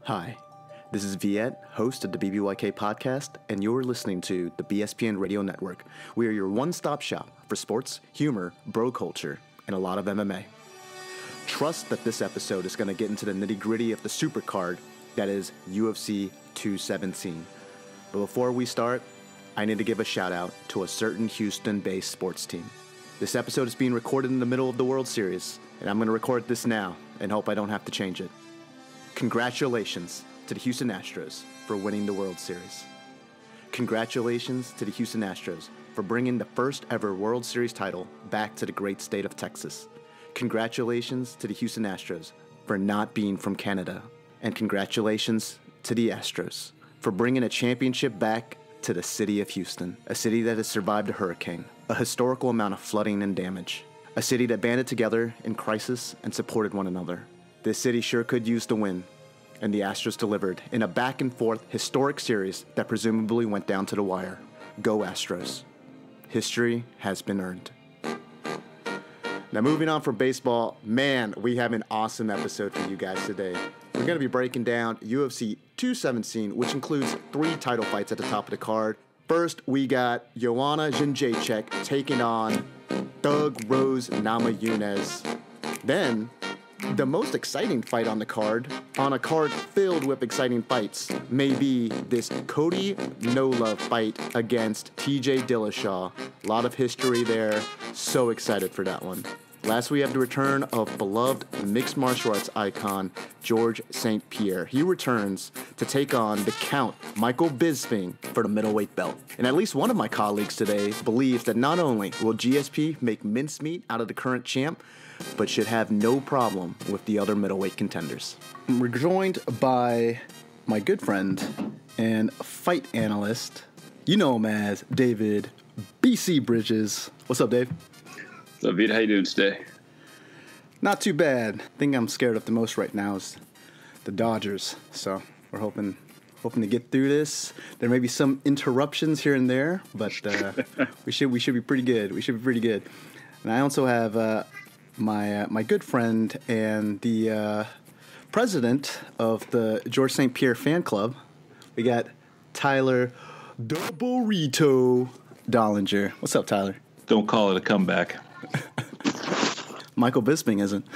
Hi, this is Viet, host of the BBYK podcast, and you're listening to the BSPN Radio Network. We are your one-stop shop for sports, humor, bro culture, and a lot of MMA. Trust that this episode is going to get into the nitty-gritty of the supercard that is UFC 217. But before we start, I need to give a shout-out to a certain Houston-based sports team. This episode is being recorded in the middle of the World Series, and I'm going to record this now and hope I don't have to change it. Congratulations to the Houston Astros for winning the World Series. Congratulations to the Houston Astros for bringing the first ever World Series title back to the great state of Texas. Congratulations to the Houston Astros for not being from Canada. And congratulations to the Astros for bringing a championship back to the city of Houston, a city that has survived a hurricane, a historical amount of flooding and damage, a city that banded together in crisis and supported one another. This city sure could use the win, and the Astros delivered in a back-and-forth historic series that presumably went down to the wire. Go Astros. History has been earned. Now moving on from baseball, man, we have an awesome episode for you guys today. We're going to be breaking down UFC 217, which includes 3 title fights at the top of the card. First, we got Joanna Hendricks taking on Thug Rose Namajunas. Then, the most exciting fight on the card, on a card filled with exciting fights, may be this Cody no-love fight against TJ Dillashaw. A lot of history there. So excited for that one. Last, we have the return of beloved mixed martial arts icon Jorge St-Pierre. He returns to take on the Count, Michael Bisping, for the middleweight belt. And at least one of my colleagues today believes that not only will GSP make mincemeat out of the current champ, but should have no problem with the other middleweight contenders. We're joined by my good friend and fight analyst. You know him as David BC Bridges. What's up, Dave? So, Vid, how you doing today? Not too bad. The thing I'm scared of the most right now is the Dodgers. So we're hoping to get through this. There may be some interruptions here and there, but we should be pretty good. We should be pretty good. And I also have my good friend and the president of the Jorge St-Pierre fan club. We got Tyler the Burrito Dollinger. What's up, Tyler? Don't call it a comeback. Michael Bisping isn't.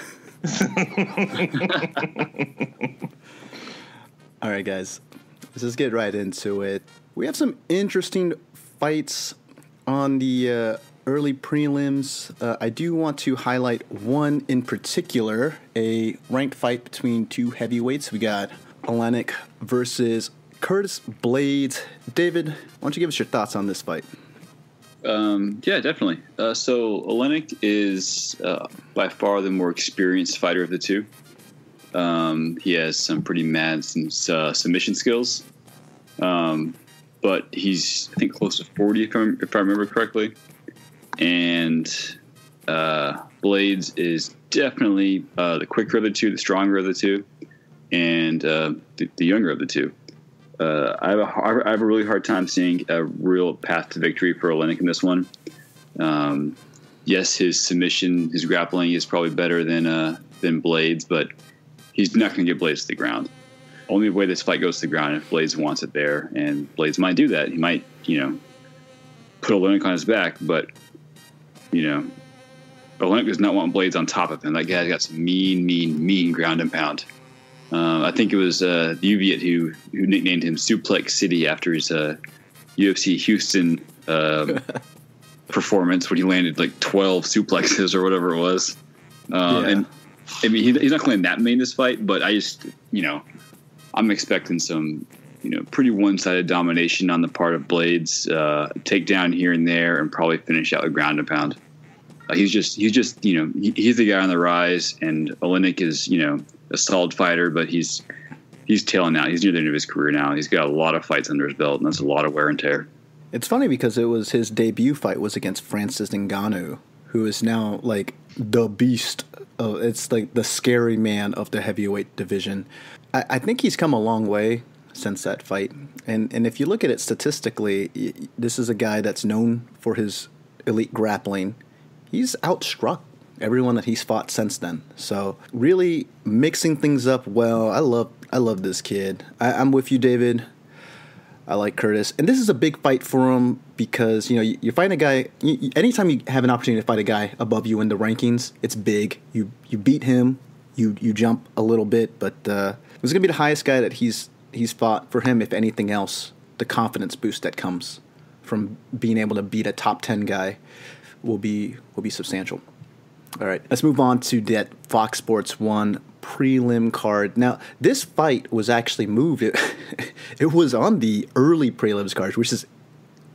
All right, guys. Let's just get right into it. We have some interesting fights on the early prelims. I do want to highlight one in particular, a ranked fight between 2 heavyweights. We got Olenek versus Curtis Blades. David, why don't you give us your thoughts on this fight? Yeah, definitely. So Olenek is by far the more experienced fighter of the two. He has some pretty mad submission skills, but he's, I think, close to 40 if I remember correctly. And Blades is definitely the quicker of the two, the stronger of the two, and the younger of the two. I have a really hard time seeing a real path to victory for Olenek in this one. Yes, his submission, his grappling is probably better than Blades, but he's not going to get Blades to the ground. Only way this fight goes to the ground if Blades wants it there, and Blades might do that. He might, put Olenek on his back, but Olenek does not want Blades on top of him. That guy's got some mean ground and pound. I think it was Uviet who nicknamed him Suplex City after his UFC Houston performance when he landed like 12 suplexes or whatever it was. And I mean, he's not going to that main this fight, but I just, I'm expecting some, pretty one-sided domination on the part of Blades, takedown here and there, and probably finish out with ground and pound. He's just, he's the guy on the rise, and Olenek is, a solid fighter, but he's tailing out. He's near the end of his career now. He's got a lot of fights under his belt, and that's a lot of wear and tear. It's funny because it was his debut fight was against Francis Ngannou, who is now like the beast. It's like the scary man of the heavyweight division. I think he's come a long way since that fight. And if you look at it statistically, this is a guy that's known for his elite grappling. He's outstruck everyone that he's fought since then. So really mixing things up well. I love I love this kid. I'm with you, David. I like Curtis. And this is a big fight for him because, you're fighting a guy. Anytime you have an opportunity to fight a guy above you in the rankings, it's big. You beat him. You jump a little bit. But it was going to be the highest guy that he's fought. For him, if anything else, the confidence boost that comes from being able to beat a top 10 guy will be substantial. All right, let's move on to that Fox Sports 1 prelim card. Now, this fight was actually moved. It was on the early prelims card, which is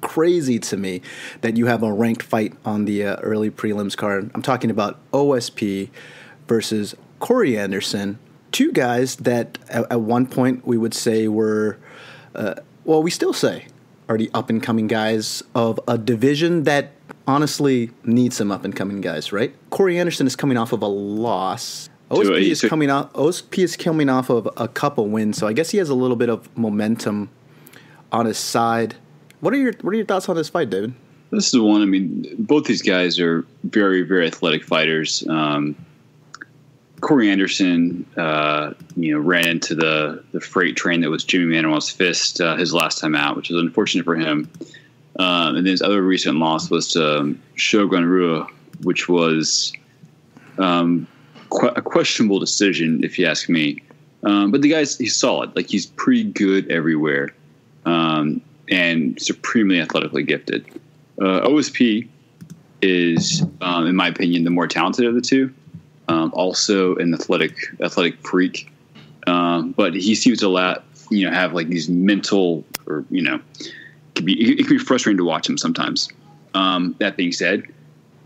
crazy to me that you have a ranked fight on the early prelims card. I'm talking about OSP versus Corey Anderson, two guys that at one point we would say were, we still say, are the up-and-coming guys of a division that honestly needs some up-and-coming guys, right? Corey Anderson is coming off of a loss. OSP is coming off of a couple wins, so I guess he has a little bit of momentum on his side. What are your thoughts on this fight, David? This is one. I mean, both these guys are very, very athletic fighters. Corey Anderson, ran into the freight train that was Jimmy Manuel's fist his last time out, which is unfortunate for him. And then his other recent loss was to Shogun Rua, which was a questionable decision, if you ask me. But the guy's he's solid. Like, he's pretty good everywhere, and supremely athletically gifted. OSP is, in my opinion, the more talented of the two. Also an athletic freak, but he seems to have like these mental, or it can be frustrating to watch him sometimes. That being said,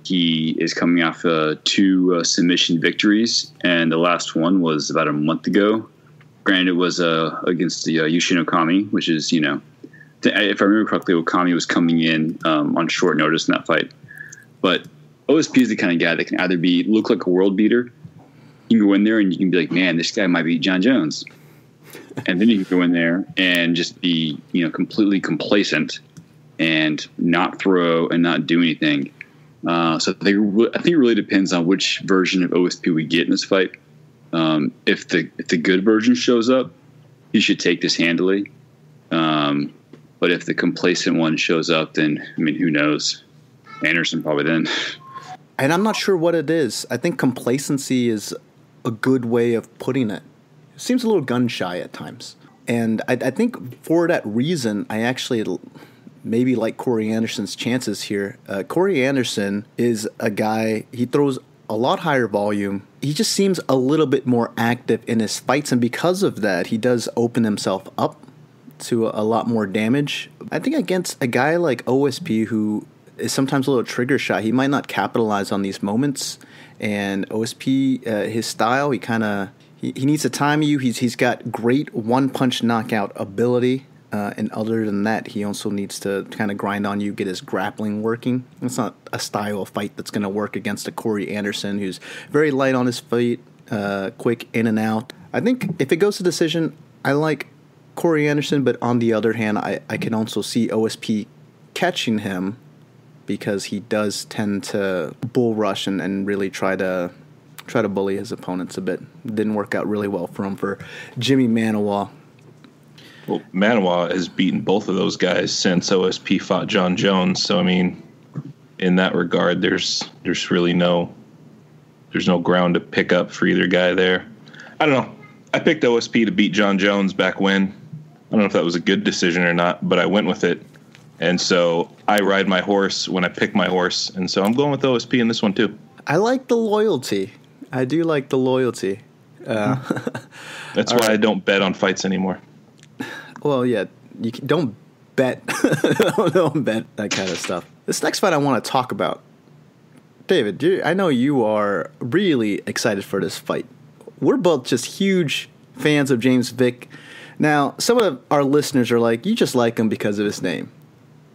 he is coming off 2 submission victories, and the last one was about a month ago. Granted, it was against the Yushin Okami, which is, if I remember correctly, Okami was coming in on short notice in that fight. But OSP is the kind of guy that can either look like a world beater. You can go in there and you can be like, man, this guy might beat John Jones. And then you can go in there and just be, completely complacent and not throw and not do anything. So I think it really depends on which version of OSP we get in this fight. If the good version shows up, he should take this handily. But if the complacent one shows up, then, who knows? Anderson probably then. And I'm not sure what it is. I think complacency is a good way of putting it. It seems a little gun-shy at times. And I think for that reason, I actually maybe like Corey Anderson's chances here. Corey Anderson is a guy, he throws a lot higher volume. He just seems a little bit more active in his fights, and because of that, he does open himself up to a lot more damage. I think against a guy like OSP, who is sometimes a little trigger shy, he might not capitalize on these moments. And OSP, his style, he needs to time you. He's got great one-punch knockout ability. And other than that, he also needs to kind of grind on you, get his grappling working. It's not a style of fight that's going to work against a Corey Anderson, who's very light on his feet, quick in and out. I think if it goes to decision, I like Corey Anderson, but on the other hand, I can also see OSP catching him because he does tend to bull rush and really try to bully his opponents a bit. Didn't work out really well for him for Jimmy Manuel. Well, Manuel has beaten both of those guys since OSP fought John Jones. So, in that regard, there's really no ground to pick up for either guy there. I don't know. I picked OSP to beat John Jones back when. I don't know if that was a good decision or not, but I went with it. And so I ride my horse when I pick my horse. And so I'm going with OSP in this one too. I like the loyalty. I do like the loyalty. That's why I don't bet on fights anymore. Well, yeah, don't bet. Don't bet that kind of stuff. This next fight I want to talk about. David, I know you are really excited for this fight. We're both just huge fans of James Vick. Now, some of our listeners are like, you just like him because of his name.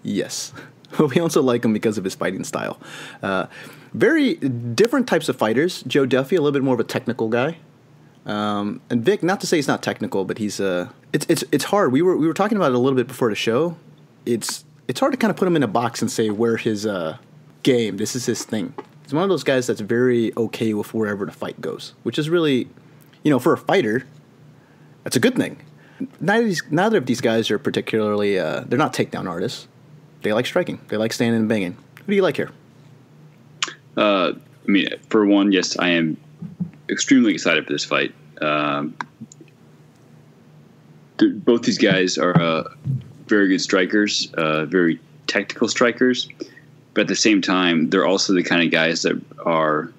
Yes. But we also like him because of his fighting style. Very different types of fighters. Joe Duffy, a little bit more of a technical guy. And Vic, not to say he's not technical, but he's it's hard. We were talking about it a little bit before the show. It's hard to kind of put him in a box and say where his game. This is his thing. He's one of those guys that's very okay with wherever the fight goes, which is really, for a fighter, That's a good thing. Neither of these guys are particularly, they're not takedown artists. They like striking. They like standing and banging. Who do you like here? I mean, for one, yes, I am extremely excited for this fight. Both these guys are very good strikers, very technical strikers. But at the same time, they're also the kind of guys that are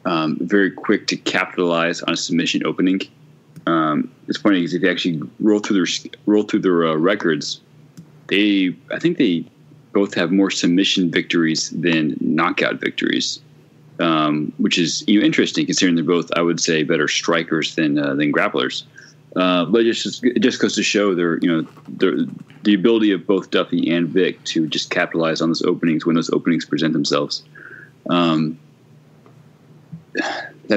very quick to capitalize on a submission opening. It's funny because if you actually roll through their records, I think they both have more submission victories than knockout victories, which is interesting considering they're both, I would say, better strikers than grapplers. But it just goes to show the ability of both Duffy and Vic to just capitalize on those openings when those openings present themselves. That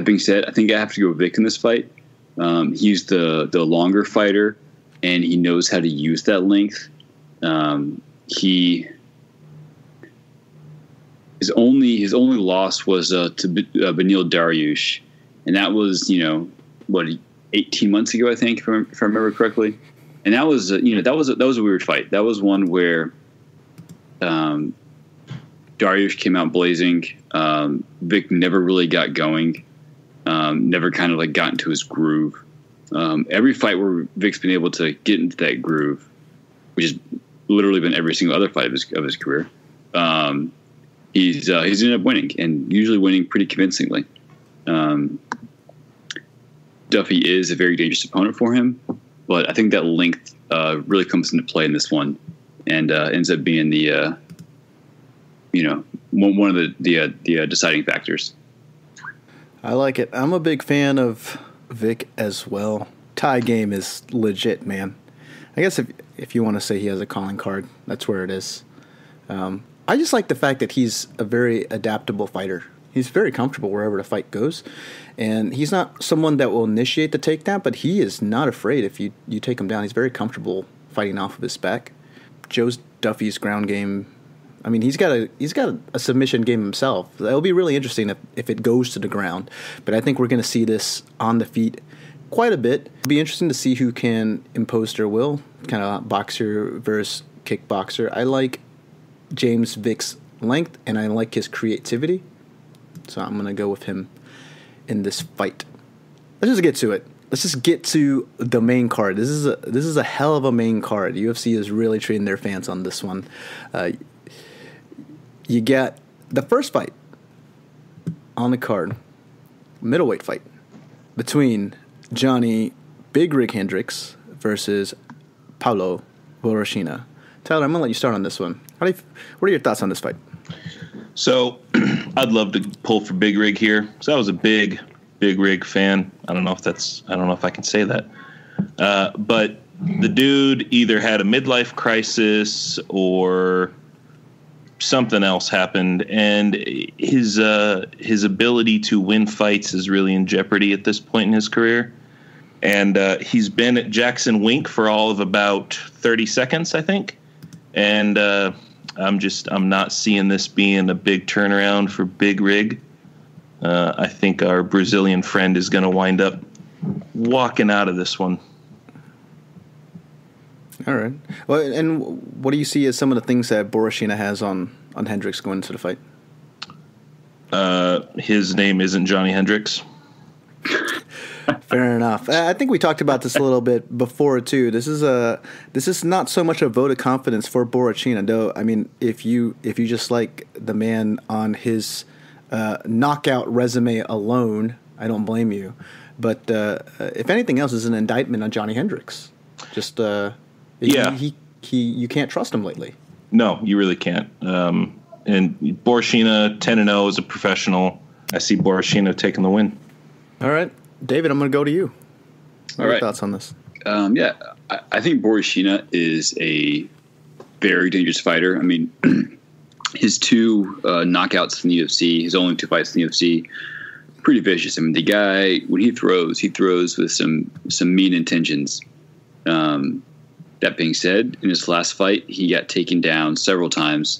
being said, I think I have to go Vic in this fight. He's the longer fighter, and he knows how to use that length. His only loss was to Beneil Dariush, and that was 18 months ago, I think, if I remember correctly. And that was that was a weird fight. That was one where Dariush came out blazing. Vic never really got going. Never kind of got into his groove. Every fight where Vic's been able to get into that groove, which has literally been every single other fight of his career, he's ended up winning, and usually winning pretty convincingly. Duffy is a very dangerous opponent for him, but I think that length really comes into play in this one, and ends up being the one of the deciding factors. I like it. I'm a big fan of Vic as well. Thai game is legit, man. I guess if you want to say he has a calling card, that's where it is. I just like the fact that he's a very adaptable fighter. He's very comfortable wherever the fight goes. And he's not someone that will initiate the takedown, but he is not afraid if you take him down. He's very comfortable fighting off of his back. Duffy's ground game, I mean, he's got a submission game himself. It'll be really interesting if it goes to the ground. But I think we're going to see this on the feet quite a bit. It'll be interesting to see who can impose their will, kind of boxer versus kickboxer. I like James Vick's length, and I like his creativity. So I'm going to go with him in this fight. Let's just get to it. Let's just get to the main card. This is a hell of a main card. UFC is really treating their fans on this one. You get the first fight on the card, middleweight fight between Johny Big Rig Hendricks versus Paulo Borrachina. Tyler, I'm going to let you start on this one. What are your thoughts on this fight? So I'd love to pull for Big Rig here. So I was a big Rig fan. I don't know if I can say that. But the dude either had a midlife crisis or something else happened, and his ability to win fights is really in jeopardy at this point in his career. And he's been at Jackson Wink for all of about 30 seconds, I think. And I'm not seeing this being a big turnaround for Big Rig. I think our Brazilian friend is going to wind up walking out of this one. All right. Well, and what do you see as some of the things that Borrachina has on Hendricks going into the fight? His name isn't Johny Hendricks. Fair enough. I think we talked about this a little bit before too. This is not so much a vote of confidence for Borrachina, though. I mean, if you just like the man on his knockout resume alone, I don't blame you. But if anything else, is an indictment on Johny Hendricks. Just you can't trust him lately. No, you really can't. And Borrachina 10-0 as a professional. I see Borrachina taking the win. All right. David, I'm going to go to you. What are your thoughts on this? I think Borrachina is a very dangerous fighter. I mean, his two knockouts in the UFC, his only two fights in the UFC, pretty vicious. I mean, the guy, when he throws with some mean intentions. That being said, in his last fight, he got taken down several times.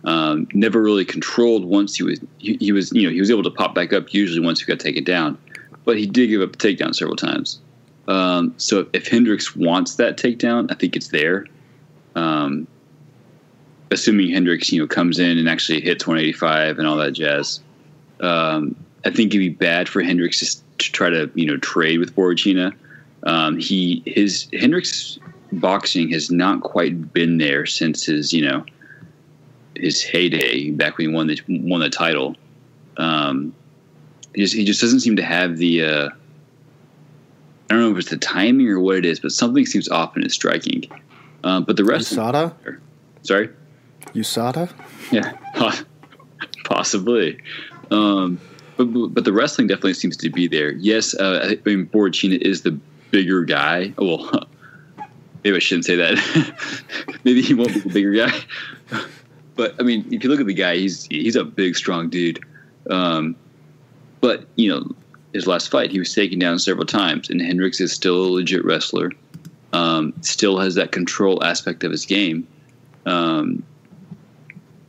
Never really controlled once he was able to pop back up usually once he got taken down. But he did give up a takedown several times. So if Hendricks wants that takedown, I think it's there. Assuming Hendricks, comes in and actually hits 185 and all that jazz. I think it'd be bad for Hendricks to try to, trade with Borrachina. Hendricks boxing has not quite been there since his heyday back when he won the title. He just doesn't seem to have the, I don't know if it's the timing or what it is, but something seems off in his striking. But the rest, USADA? Sorry? USADA? Yeah, possibly. But the wrestling definitely seems to be there. Yes, I mean, Borrachina is the bigger guy. Well, maybe I shouldn't say that. Maybe he won't be the bigger guy. But I mean, if you look at the guy, he's a big, strong dude. But his last fight, he was taken down several times, and Hendricks is still a legit wrestler. Still has that control aspect of his game.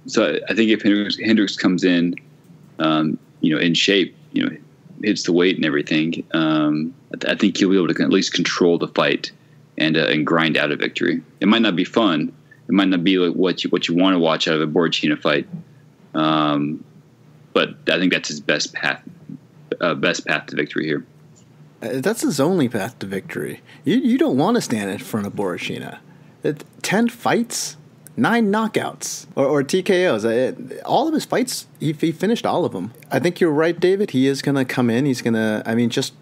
So I think if Hendricks comes in, in shape, hits the weight and everything, I think he'll be able to at least control the fight and grind out a victory. It might not be fun. It might not be like what you want to watch out of a Borrachina fight. But I think that's his best path to victory here. That's his only path to victory. You don't want to stand in front of Borrachina. 10 fights, 9 knockouts, or TKOs. All of his fights, he finished all of them. I think you're right, David. He is going to come in. He's going to, just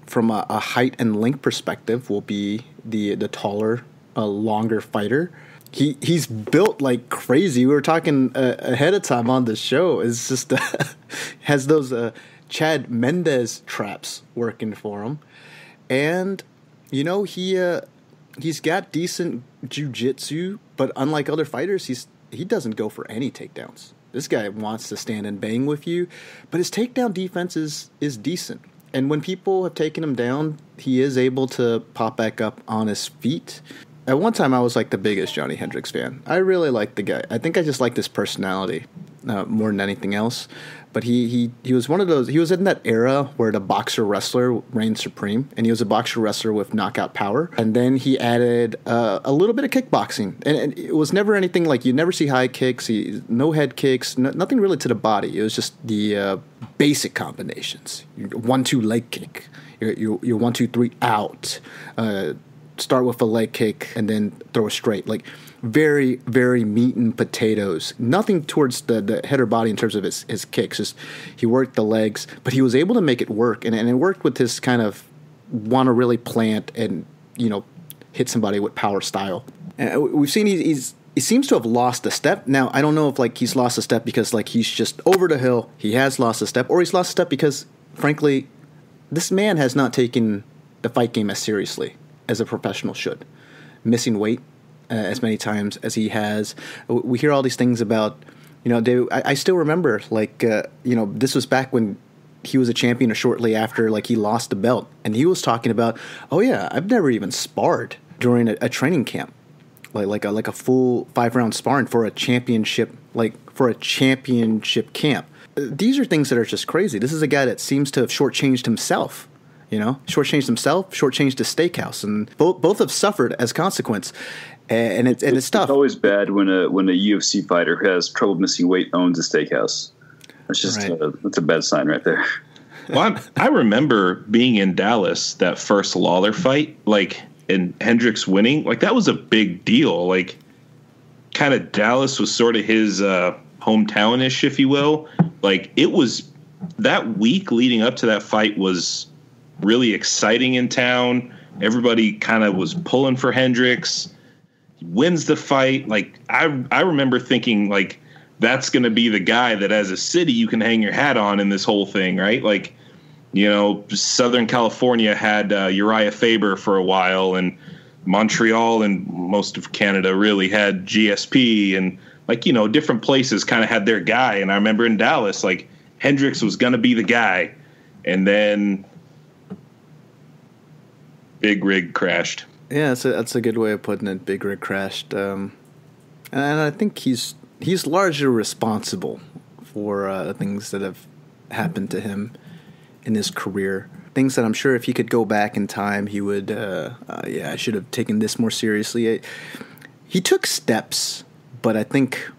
from a height and length perspective, will be the taller, longer fighter. He's built like crazy. We were talking ahead of time on the show. It's just has those Chad Mendes traps working for him, and he's got decent jiu-jitsu, but unlike other fighters, he doesn't go for any takedowns. This guy wants to stand and bang with you, but his takedown defense is decent. And when people have taken him down, he is able to pop back up on his feet. At one time, I was like the biggest Johny Hendricks fan. I really liked the guy. I think I just liked his personality more than anything else. But he was one of those. He was in that era where the boxer wrestler reigned supreme, and he was a boxer wrestler with knockout power. And then he added a little bit of kickboxing, and it was never anything like you never see high kicks, no head kicks, nothing really to the body. It was just the basic combinations: your 1-2 leg kick, your 1-2-3 out. Start with a leg kick and then throw a straight. Like very, very meat and potatoes. Nothing towards the head or body in terms of his kicks. Just he worked the legs, but he was able to make it work. And it worked with his kind of want to really plant and, hit somebody with power style. And we've seen he seems to have lost a step. Now, I don't know if he's lost a step because he's just over the hill. He has lost a step, or he's lost a step because, frankly, this man has not taken the fight game as seriously as a professional should. Missing weight as many times as he has. We hear all these things about, David, I still remember, this was back when he was a champion or shortly after, he lost the belt. And he was talking about, oh yeah, I've never even sparred during a training camp. Like a full 5-round sparring for a championship, camp. These are things that are just crazy. This is a guy that seems to have shortchanged himself. Shortchanged himself, shortchanged his steakhouse, and both have suffered as consequence. And it's tough. It's always bad when a UFC fighter who has trouble missing weight owns a steakhouse. That's just that's a bad sign right there. Well, I remember being in Dallas that first Lawler fight, and Hendricks winning. That was a big deal. Kind of Dallas was sort of his hometown-ish, if you will. It was that week leading up to that fight was really exciting in town. Everybody kind of was pulling for Hendricks. He wins the fight. I remember thinking that's going to be the guy that as a city you can hang your hat on in this whole thing, right? Southern California had Uriah Faber for a while, and Montreal and most of Canada really had GSP, and different places kind of had their guy. And I remember in Dallas, Hendricks was going to be the guy, and then Big Rig crashed. Yeah, that's a good way of putting it. Big Rig crashed, and I think he's largely responsible for things that have happened to him in his career. things that I'm sure if he could go back in time, he would, I should have taken this more seriously. He took steps, but I think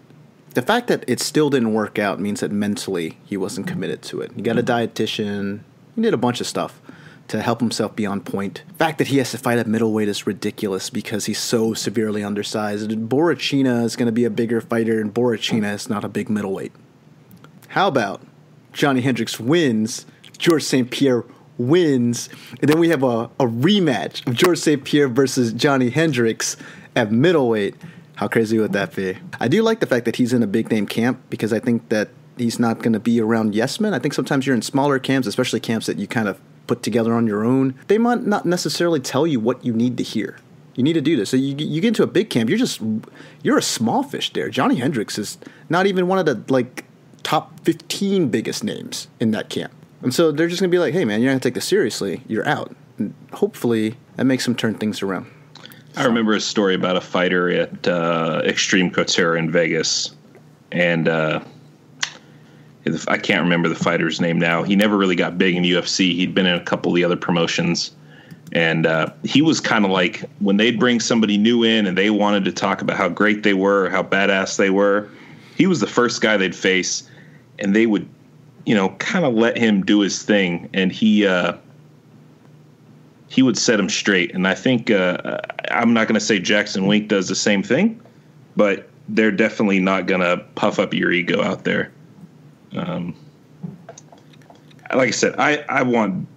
the fact that it still didn't work out means that mentally he wasn't committed to it. He got a dietitian. He did a bunch of stuff to help himself be on point. The fact that he has to fight at middleweight is ridiculous because he's so severely undersized. Borrachina is going to be a bigger fighter, and Borrachina is not a big middleweight. How about Johny Hendricks wins, George St-Pierre wins, and then we have a rematch of George St-Pierre versus Johny Hendricks at middleweight. How crazy would that be? I do like the fact that he's in a big-name camp because I think that he's not going to be around yes-men. I think sometimes you're in smaller camps, especially camps that you kind of put together on your own. They might not necessarily tell you what you need to hear. You need to do this. So you get into a big camp, you're a small fish there. Johny Hendricks is not even one of the top 15 biggest names in that camp. And so they're just going to be like, hey, man, you're not going to take this seriously. You're out. And hopefully that makes them turn things around. I remember a story about a fighter at Extreme Couture in Vegas, and I can't remember the fighter's name now. He never really got big in UFC. He'd been in a couple of the other promotions, and he was kind of like when they'd bring somebody new in and they wanted to talk about how great they were, how badass they were, he was the first guy they'd face, and they would, kind of let him do his thing, and he would set him straight. And I think I'm not going to say Jackson Wink does the same thing, but they're definitely not going to puff up your ego out there. Like I said, I want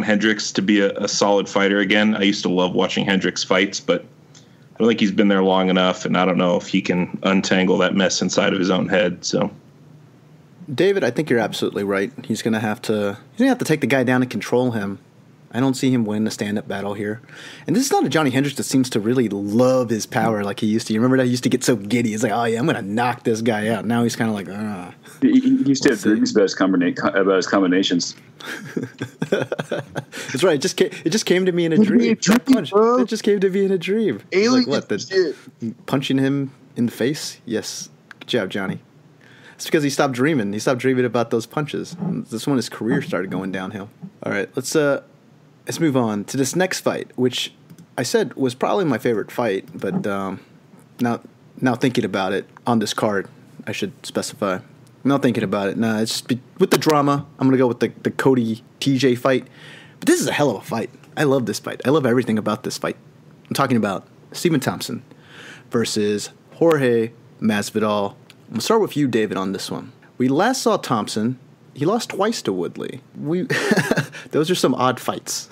Hendricks to be a solid fighter again. I used to love watching Hendricks fights, but I don't think he's been there long enough, and I don't know if he can untangle that mess inside of his own head. So, David, I think you're absolutely right. He's gonna have to take the guy down and control him. I don't see him win the stand-up battle here. And this is not a Johny Hendricks that seems to really love his power like he used to. You remember that he used to get so giddy. He's like, oh, yeah, I'm going to knock this guy out. Now he's kind of like, He used to have dreams about his combinations. That's right. It just came to me in a dream. It just came to me in a dream. Alien like, what, punching him in the face? Yes. Good job, Johnny. It's because he stopped dreaming. He stopped dreaming about those punches. That's when his career started going downhill. All right, let's move on to this next fight, which I said was probably my favorite fight, but now thinking about it on this card, I should specify. Not thinking about it. Nah, it's with the drama. I'm gonna go with the Cody TJ fight. But this is a hell of a fight. I love this fight. I love everything about this fight. I'm talking about Stephen Thompson versus Jorge Masvidal. I'm gonna start with you, David, on this one. We last saw Thompson. He lost twice to Woodley. Those are some odd fights.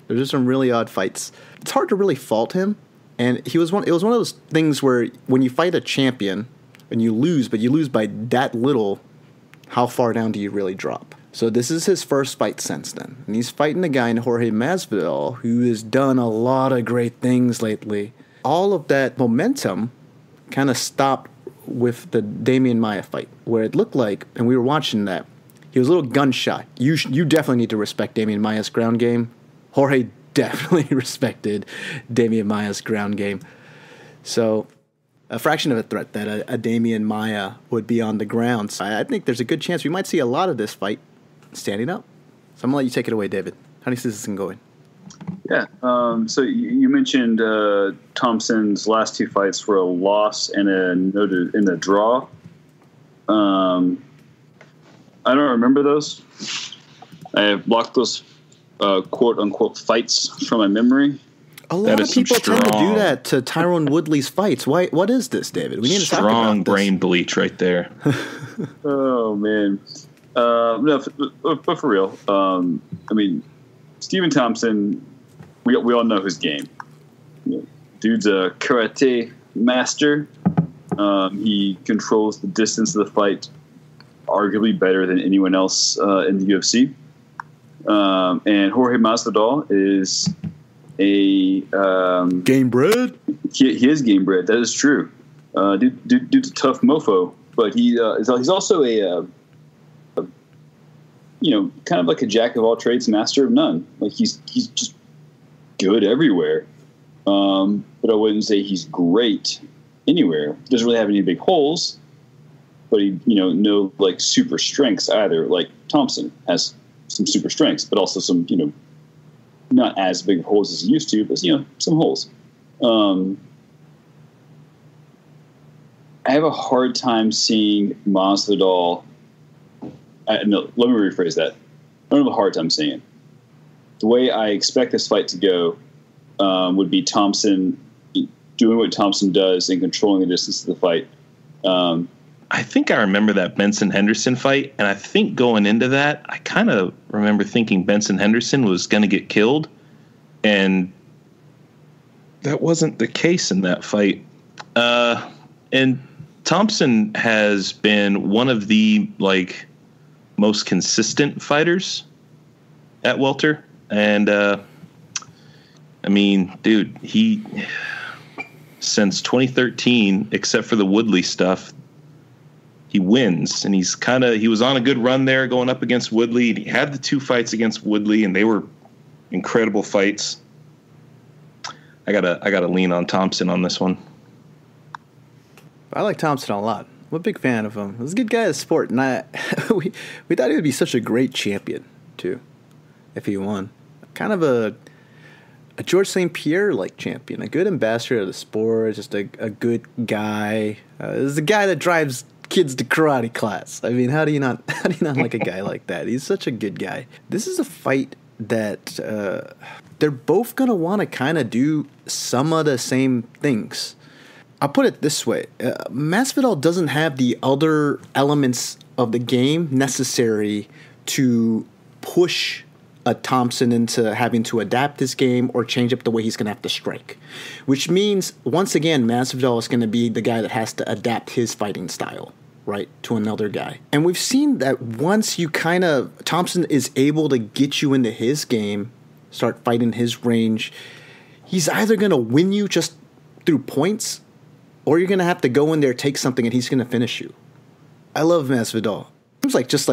Those are some really odd fights. It's hard to really fault him. And it was one of those things where when you fight a champion and you lose, but you lose by that little, how far down do you really drop? So this is his first fight since then. And he's fighting a guy in Jorge Masvidal who has done a lot of great things lately. All of that momentum kind of stopped with the Demian Maia fight, where it looked like, and we were watching that, he was a little gun-shy. You definitely need to respect Demian Maia's ground game. Jorge definitely respected Demian Maia's ground game. So a fraction of a threat that a Demian Maia would be on the ground. So I think there's a good chance we might see a lot of this fight standing up. So I'm going to let you take it away, David. How do you see this thing going? Yeah. So you mentioned Thompson's last two fights were a loss and a draw. I don't remember those. I have blocked those quote-unquote fights from my memory. A lot of people tend to do that to Tyron Woodley's fights. Why? What is this, David? We need to talk about this. Strong brain bleach right there. Oh, man. No, but for real. I mean, Stephen Thompson, we all know his game. Dude's a karate master. He controls the distance of the fight arguably better than anyone else in the UFC. And Jorge Masvidal is a Gamebred. He is Gamebred. That is true. Dude's a tough mofo, but he's also a kind of like a jack of all trades, master of none. Like he's just good everywhere. But I wouldn't say he's great anywhere. He doesn't really have any big holes, but he no like super strengths either. Like Thompson has some super strengths, but also some, not as big holes as he used to, but, some holes. I have a hard time seeing Masvidal. No, let me rephrase that. I don't have a hard time seeing it. The way I expect this fight to go would be Thompson doing what Thompson does and controlling the distance of the fight. I think I remember that Benson Henderson fight, and I think going into that, I kind of remember thinking Benson Henderson was going to get killed, and that wasn't the case in that fight. And Thompson has been one of the most consistent fighters at welter, and dude, he since 2013, except for the Woodley stuff, he wins, and he was on a good run there going up against Woodley. And he had the 2 fights against Woodley, and they were incredible fights. I gotta lean on Thompson on this one. I like Thompson a lot. I'm a big fan of him. He's a good guy at the sport, and we thought he would be such a great champion too, if he won. Kind of a George St-Pierre like champion, a good ambassador of the sport, just a good guy. He's the guy that drives kids to karate class. I mean, how do you not like a guy like that? He's such a good guy. This is a fight that they're both gonna want to kind of do some of the same things. I'll put it this way: Masvidal doesn't have the other elements of the game necessary to push a Thompson into having to adapt his game or change up the way he's going to have to strike. Which means, once again, Masvidal is going to be the guy that has to adapt his fighting style, right, to another guy. And we've seen that once Thompson is able to get you into his game, start fighting his range, he's either going to win you just through points, or you're going to have to go in there, take something, and he's going to finish you. I love Masvidal. It was just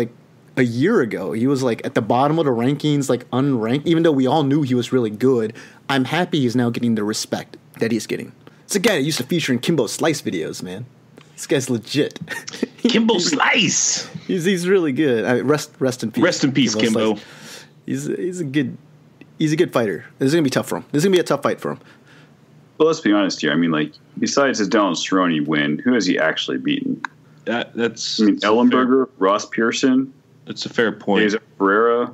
a year ago, he was at the bottom of the rankings, unranked, even though we all knew he was really good. I'm happy he's now getting the respect that he's getting. It's a guy that used to feature in Kimbo Slice videos, man. This guy's legit. Kimbo Slice! He's really good. Rest in peace. Rest in peace, Kimbo. He's a good fighter. This is going to be tough for him. This is going to be a tough fight for him. But let's be honest here. Besides his Donald Cerrone win, who has he actually beaten? That's Ellenberger, Ross Pearson. That's a fair point. Ferreira.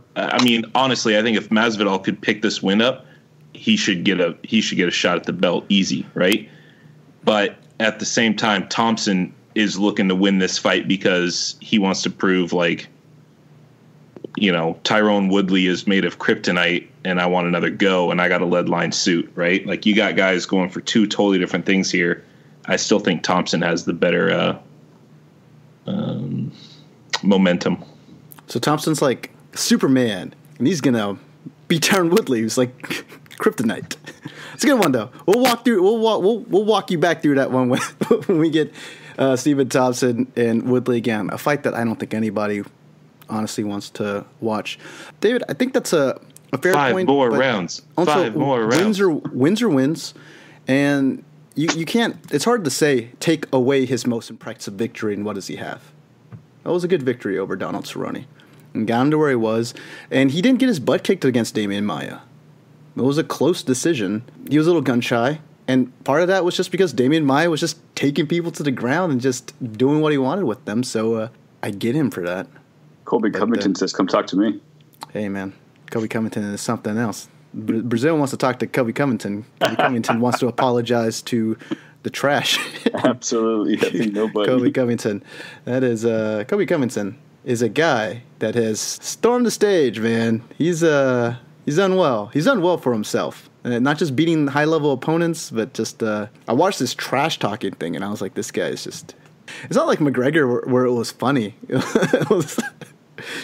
Honestly, I think if Masvidal could pick this win up, he should get a shot at the belt easy, right? But at the same time, Thompson is looking to win this fight because he wants to prove Tyrone Woodley is made of kryptonite and I want another go and I got a lead line suit, right? You got guys going for 2 totally different things here. I still think Thompson has the better momentum. So Thompson's like Superman, and he's gonna beat Tyrone Woodley, who's like kryptonite. It's a good one though. We'll walk you back through that one when we get Stephen Thompson and Woodley again. A fight that I don't think anybody honestly wants to watch. David, I think that's a fair point. 5 more rounds. Also, 5 more rounds. Wins are wins, and you can't. It's hard to say take away his most impressive victory, and what does he have? That was a good victory over Donald Cerrone, and got him to where he was, and he didn't get his butt kicked against Damian Maia. It was a close decision. He was a little gun shy, and part of that was just because Damian Maia was just taking people to the ground and just doing what he wanted with them. So I get him for that. Colby Covington says, "Come talk to me." Hey man, Kobe Covington is something else. Brazil wants to talk to Kobe Covington. Kobe Covington wants to apologize to the trash. Absolutely, I think nobody. Kobe Covington. That is Kobe Covington is a guy that has stormed the stage. Man, he's done well. He's done well for himself. Not just beating high-level opponents, but just I watched this trash-talking thing, and I was like, this guy is just... It's not like McGregor where it was funny.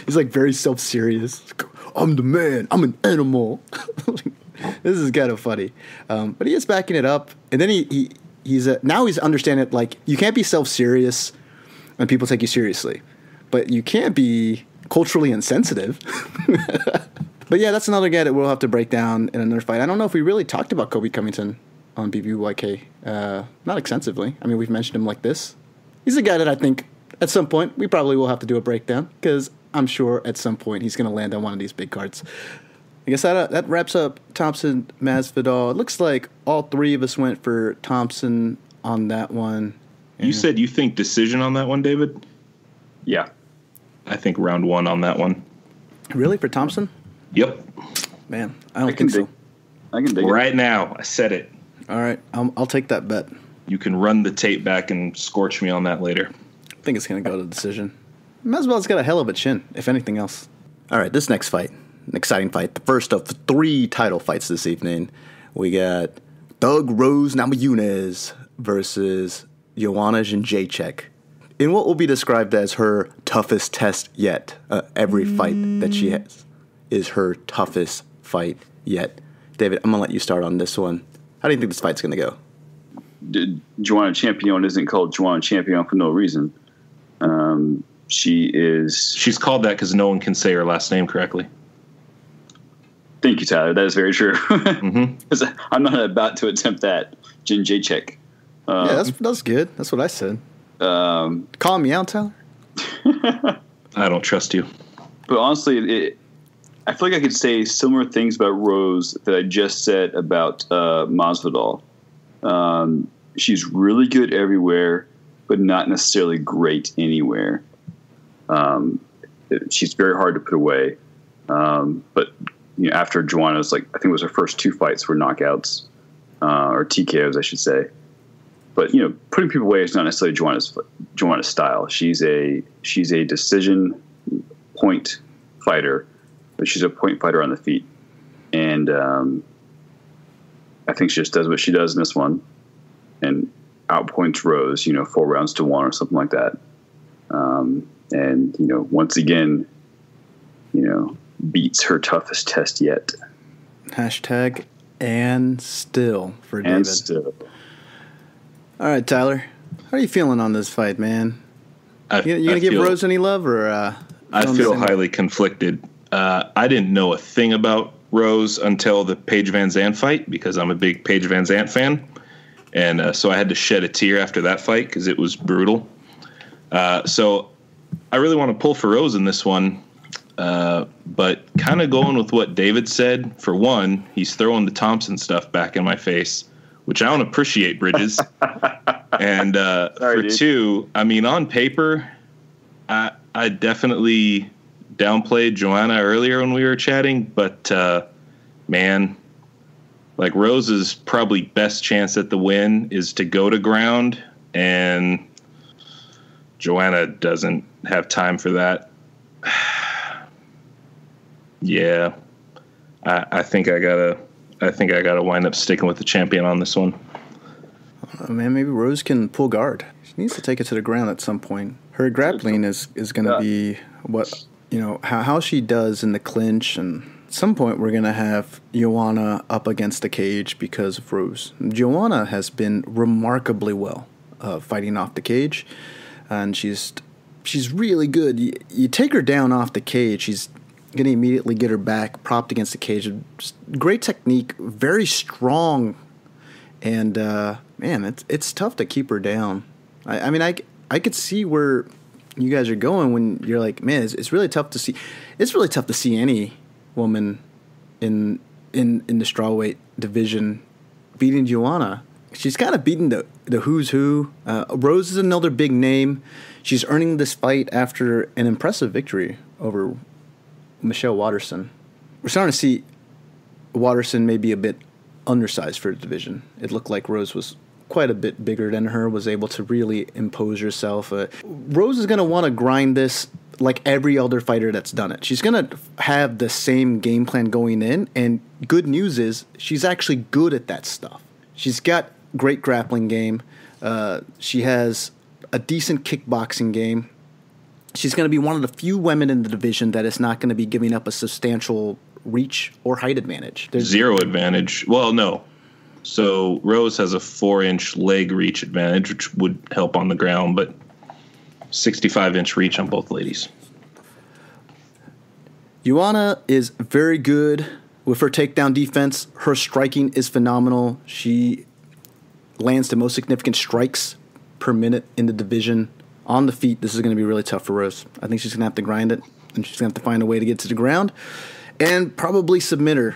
He's like very self-serious. I'm the man. I'm an animal. This is kind of funny. But he is backing it up. And then he's now he's understanding it, like, you can't be self-serious when people take you seriously. But you can't be culturally insensitive. But yeah, that's another guy that we'll have to break down in another fight. I don't know if we really talked about Kobe Covington on BBYK. Not extensively. I mean, we've mentioned him like this. He's a guy that I think at some point we probably will have to do a breakdown because I'm sure at some point he's going to land on one of these big cards. I guess that wraps up Thompson, Masvidal. It looks like all three of us went for Thompson on that one. You said you think decision on that one, David? Yeah. I think round 1 on that one. Really, for Thompson? Yep. Man, I don't think so. I can dig it. Right now, I said it. All right, I'll take that bet. You can run the tape back and scorch me on that later. I think it's going to go to decision. Masvidal's got a hell of a chin, if anything else. All right, this next fight, an exciting fight. The first of 3 title fights this evening. We got Thug Rose Namajunas versus Joanna Champion in what will be described as her toughest test yet. Every fight that she has is her toughest fight yet. David, I'm going to let you start on this one. How do you think this fight's going to go? Joanna Champion isn't called Joanna Champion for no reason. She's called that because no one can say her last name correctly. Thank you, Tyler. That is very true. Mm-hmm. I'm not about to attempt that. Jacek. Yeah, that's good. That's what I said. Call me out, Tyler. I don't trust you. But honestly, I feel like I could say similar things about Rose that I just said about Masvidal. She's really good everywhere, but not necessarily great anywhere. She's very hard to put away. But after Joanna's, I think it was her first 2 fights were knockouts, or TKOs, I should say. But putting people away is not necessarily Joanna's style. She's a decision point fighter, but she's a point fighter on the feet, and I think she just does what she does in this one, and outpoints Rose, 4 rounds to 1 or something like that. And once again, beats her toughest test yet. Hashtag and still for David. And still. All right, Tyler. How are you feeling on this fight, man? You going to give Rose any love? Or I feel highly conflicted. I didn't know a thing about Rose until the Paige Van Zandt fight because I'm a big Paige Van Zandt fan. And so I had to shed a tear after that fight because it was brutal. So I really want to pull for Rose in this one. But kind of going with what David said, for one, he's throwing the Thompson stuff back in my face, which I don't appreciate, Bridges. And for dude. 2, I mean, on paper, I definitely downplayed Joanna earlier when we were chatting, but man, Rose's probably best chance at the win is to go to ground, and Joanna doesn't have time for that. Yeah, I think I gotta wind up sticking with the champion on this one. Man, maybe Rose can pull guard. She needs to take it to the ground at some point. Her grappling is going to be what how she does in the clinch, and at some point we're going to have Joanna up against the cage because of Rose. Joanna has been remarkably well fighting off the cage, and she's really good. You take her down off the cage, she's going to immediately get her back propped against the cage. Just great technique, very strong, and man, it's tough to keep her down. I mean, I could see where you guys are going when you're like, man, it's really tough to see. It's really tough to see any woman in the strawweight division beating Joanna. She's kind of beaten the who's who. Rose is another big name. She's earning this fight after an impressive victory over Michelle Waterson. We're starting to see Waterson maybe a bit undersized for the division. It looked like Rose was quite a bit bigger than her, was able to really impose herself. Rose is going to want to grind this like every other fighter that's done it. She's going to have the same game plan going in, and good news is she's actually good at that stuff. She's got great grappling game. She has a decent kickboxing game. She's going to be one of the few women in the division that is not going to be giving up a substantial reach or height advantage. There's zero advantage. Well, no. So Rose has a 4-inch leg reach advantage, which would help on the ground, but 65-inch reach on both ladies. Joanna is very good with her takedown defense. Her striking is phenomenal. She lands the most significant strikes per minute in the division. On the feet, this is going to be really tough for Rose. I think she's going to have to grind it. and she's going to have to find a way to get to the ground and probably submit her.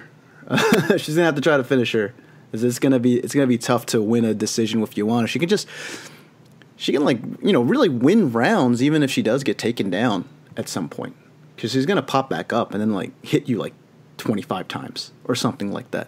She's going to have to try to finish her. It's going to be tough to win a decision with Joanna. She can really win rounds even if she does get taken down at some point, because she's going to pop back up and then like hit you like 25 times or something like that.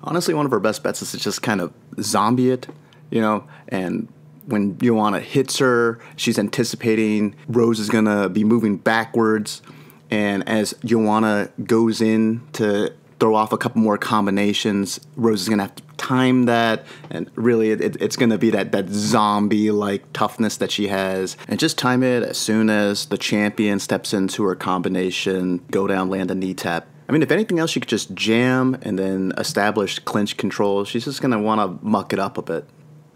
Honestly, one of her best bets is to just kind of zombie it, and when Joanna hits her, she's anticipating Rose is going to be moving backwards, and as Joanna goes in to throw off a couple more combinations, Rose is going to have to time that, and really it's going to be that zombie-like toughness that she has, and just time it as soon as the champion steps into her combination, go down, land a knee tap. I mean, if anything else, she could just jam and then establish clinch control. She's just going to want to muck it up a bit.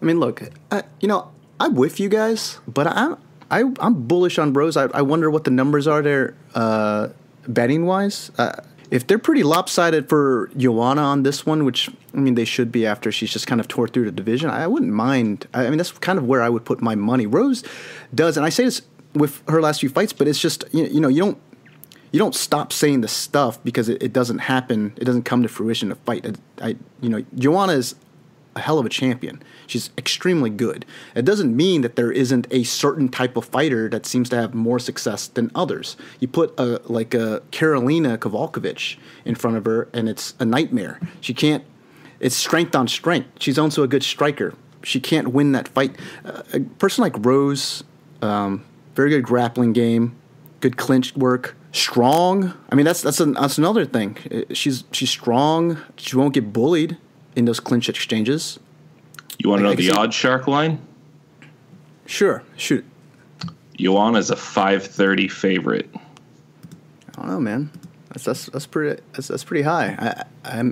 I mean, look, I'm with you guys, but I'm bullish on Rose. I wonder what the numbers are there betting-wise. If they're pretty lopsided for Joanna on this one, which, I mean, they should be after she's just kind of tore through the division, I wouldn't mind. I mean, that's kind of where I would put my money. Rose does, and I say this with her last few fights, but it's just, you don't stop saying the stuff because it doesn't happen. It doesn't come to fruition to fight. Joanna is a hell of a champion. She's extremely good. It doesn't mean that there isn't a certain type of fighter that seems to have more success than others. You put a Karolina Kowalkiewicz in front of her, and it's a nightmare. She can't. It's strength on strength. She's also a good striker. She can't win that fight. A person like Rose, very good grappling game, good clinch work. Strong. I mean, that's another thing. She's strong. She won't get bullied in those clinch exchanges. You want to know the odd shark line? Sure, shoot. Joanna's a 530 favorite. I don't know, man. That's pretty high. I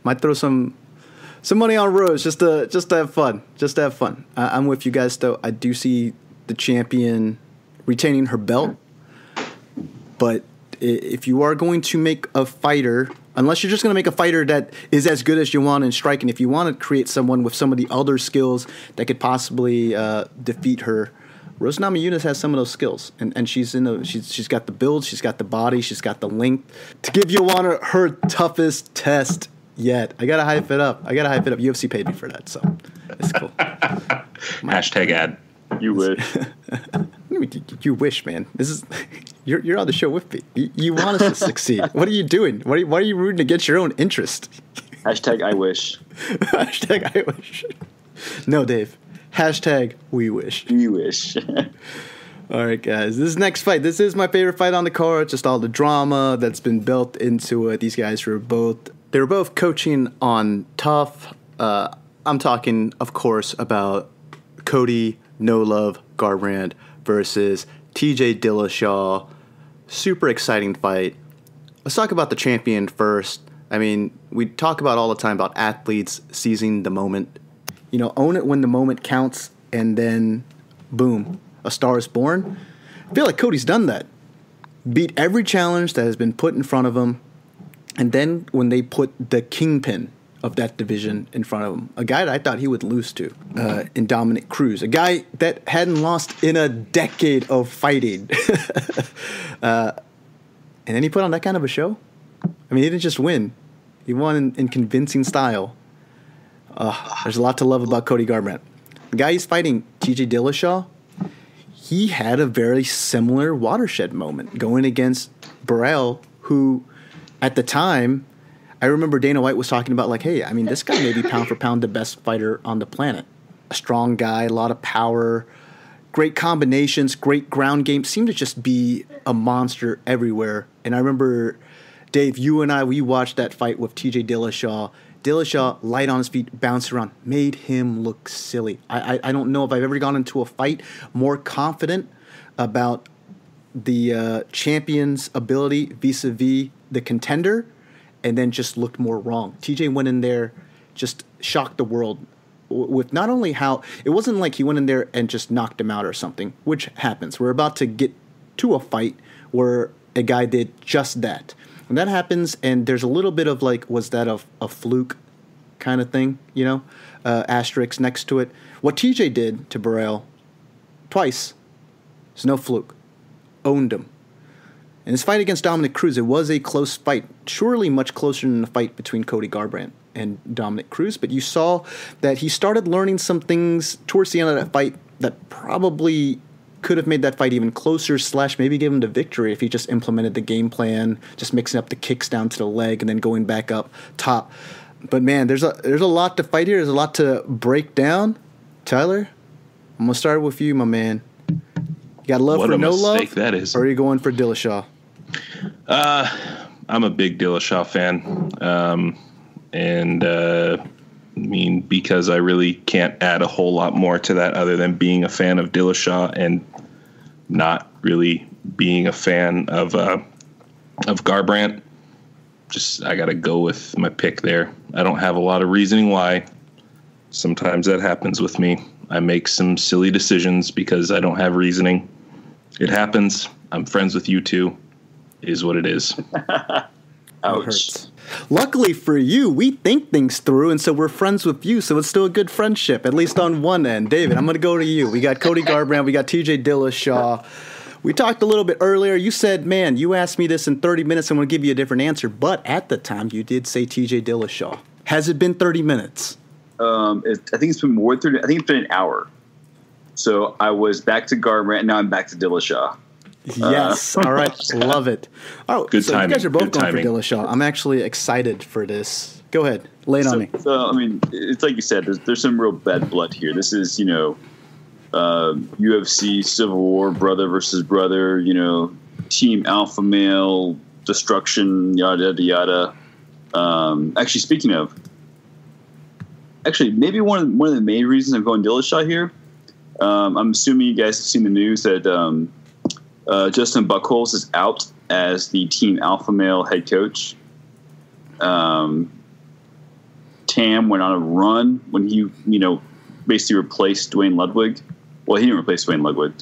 might throw some money on Rose just to have fun. Just to have fun. I'm with you guys though. I do see the champion retaining her belt. But if you are going to make a fighter, unless you're just going to make a fighter that is as good as Joanna in striking, if you want to create someone with some of the other skills that could possibly defeat her, Rose Namajunas has some of those skills, and she's got the build, she's got the body, she's got the length to give Joanna her toughest test yet. I gotta hype it up. UFC paid me for that, so it's cool. Hashtag ad. You wish. You wish, man. This is you're on the show with me. You want us to succeed. What are you doing? Why are you rooting against your own interest? Hashtag I wish. Hashtag I wish. No, Dave. Hashtag we wish. We wish. All right, guys. This next fight. This is my favorite fight on the card. Just all the drama that's been built into it. These guys were both coaching on Tough. I'm talking, of course, about Cody No Love Garbrandt versus TJ Dillashaw. Super exciting fight. Let's talk about the champion first. I mean, we talk about all the time about athletes seizing the moment. Own it when the moment counts, and then, boom, a star is born. I feel like Cody's done that. Beat every challenge that has been put in front of him, and then when they put the kingpin of that division in front of him, a guy that I thought he would lose to, in Dominic Cruz, a guy that hadn't lost in a decade of fighting. And then he put on that kind of a show. I mean, he didn't just win. He won in convincing style. There's a lot to love about Cody Garbrandt. The guy he's fighting, TJ Dillashaw, he had a very similar watershed moment going against Burrell, who at the time, I remember Dana White was talking about, like, hey, I mean, this guy may be pound for pound the best fighter on the planet. A strong guy, a lot of power, great combinations, great ground game, seemed to just be a monster everywhere. And I remember, Dave, you and I, we watched that fight with TJ Dillashaw. Dillashaw, light on his feet, bounced around, made him look silly. I don't know if I've ever gone into a fight more confident about the champion's ability vis-a-vis the contender, and then just looked more wrong. TJ went in there, just shocked the world with not only how, it wasn't like he went in there and just knocked him out or something, which happens. We're about to get to a fight where a guy did just that. And that happens, and there's a little bit of like, was that a fluke kind of thing, asterisk next to it. What TJ did to Burrell twice is no fluke. owned him. In his fight against Dominic Cruz, it was a close fight, surely much closer than the fight between Cody Garbrandt and Dominic Cruz, but you saw that he started learning some things towards the end of that fight that probably could have made that fight even closer / maybe give him the victory if he just implemented the game plan, just mixing up the kicks down to the leg and then going back up top. But man, there's a lot to fight here. There's a lot to break down. Tyler, I'm going to start with you, my man. You got love what for no love? That is. Or are you going for Dillashaw? I'm a big Dillashaw fan. Because I really can't add a whole lot more to that other than being a fan of Dillashaw and not really being a fan of Garbrandt. I got to go with my pick there. I don't have a lot of reasoning why. Sometimes that happens with me. I make some silly decisions because I don't have reasoning. It happens. I'm friends with you two. It is what it is. Ouch. Luckily for you, we think things through, and so we're friends with you, so it's still a good friendship, at least on one end. David, I'm going to go to you. We got Cody Garbrandt. We got TJ Dillashaw. We talked a little bit earlier. You said, man, you asked me this in 30 minutes. I'm going to give you a different answer. But at the time, you did say TJ Dillashaw. Has it been 30 minutes? I think it's been more than 30. I think it's been an hour. So I was back to Garbrandt, and now I'm back to Dillashaw. Yes. All right. Love it. Oh, good so timing. You guys are both good going timing. for Dillashaw. I'm actually excited for this. Go ahead. Lay it on me. So, it's like you said, there's some real bad blood here. This is, UFC, Civil War, brother versus brother, team alpha male, destruction, yada, yada, yada. Actually, speaking of, maybe one of the main reasons I'm going Dillashaw here, I'm assuming you guys have seen the news that Justin Buchholz is out as the team alpha male head coach. Tam went on a run when he, basically replaced Dwayne Ludwig. Well, he didn't replace Dwayne Ludwig.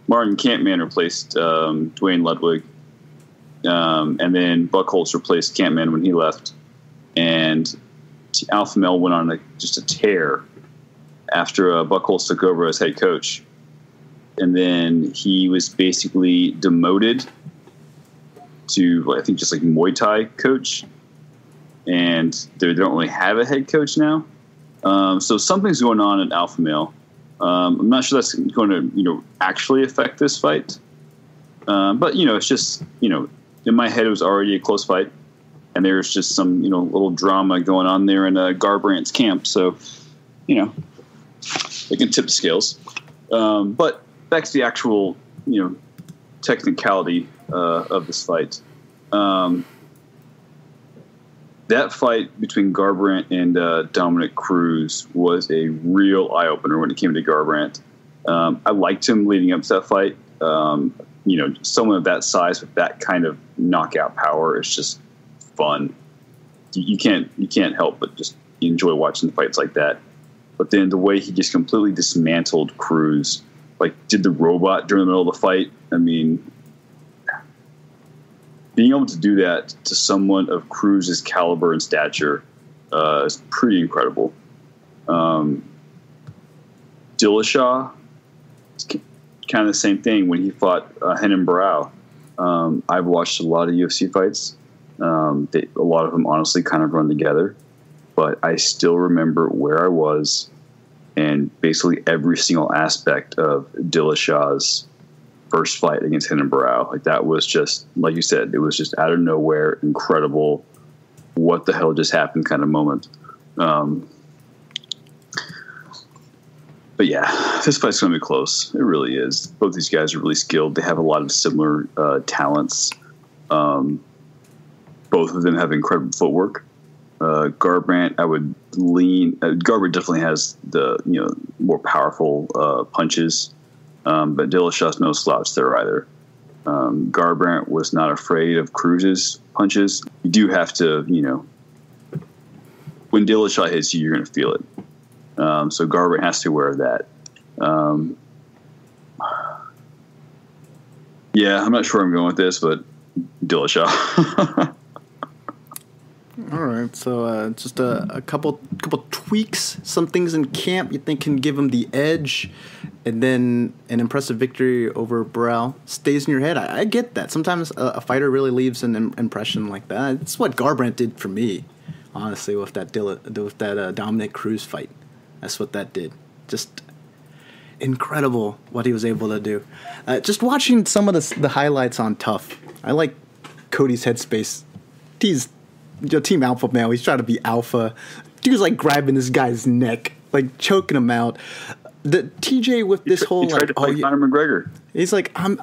Martin Kampman replaced Dwayne Ludwig. And then Buchholz replaced Kampman when he left. And alpha male went on just a tear after Buchholz took over as head coach. And then he was basically demoted to, I think, just like Muay Thai coach. And they don't really have a head coach now. So something's going on in alpha male. I'm not sure that's going to, actually affect this fight. But, it's just, in my head, it was already a close fight. And there's just some, little drama going on there in Garbrandt's camp. So, it can tip the scales. But back to the actual, technicality of this fight. That fight between Garbrandt and Dominic Cruz was a real eye-opener when it came to Garbrandt. I liked him leading up to that fight. Someone of that size with that kind of knockout power is just fun. You can't help but just enjoy watching fights like that. But then the way he just completely dismantled Cruz, did the robot during the middle of the fight. Being able to do that to someone of Cruz's caliber and stature is pretty incredible. Dillashaw, it's kind of the same thing when he fought Renan Barão. I've watched a lot of UFC fights. A lot of them honestly kind of run together. But I still remember where I was and basically every single aspect of Dillashaw's first fight against Renan Barão. That was just, like you said, it was just out of nowhere, incredible, what the hell just happened kind of moment. But yeah, this fight's going to be close. It really is. Both these guys are really skilled. They have a lot of similar talents. Both of them have incredible footwork. Garbrandt, I would lean. Garbrandt definitely has the more powerful punches. But Dillashaw's no slouch there either. Garbrandt was not afraid of Cruz's punches. You do have to, when Dillashaw hits you, you're going to feel it. So Garbrandt has to be aware of that. Yeah, I'm not sure where I'm going with this, but Dillashaw. All right, so just a couple tweaks, some things in camp you think can give him the edge, and then an impressive victory over Burrell stays in your head. I get that. Sometimes a fighter really leaves an impression like that. It's what Garbrandt did for me, honestly, with that Dominic Cruz fight. That's what that did. Just incredible what he was able to do. Just watching some of the highlights on Tough, I like Cody's headspace. He's Team Alpha male. He's trying to be alpha. Dude's like grabbing this guy's neck, like choking him out. The TJ with this whole he tried to play Conor McGregor. He's like, I'm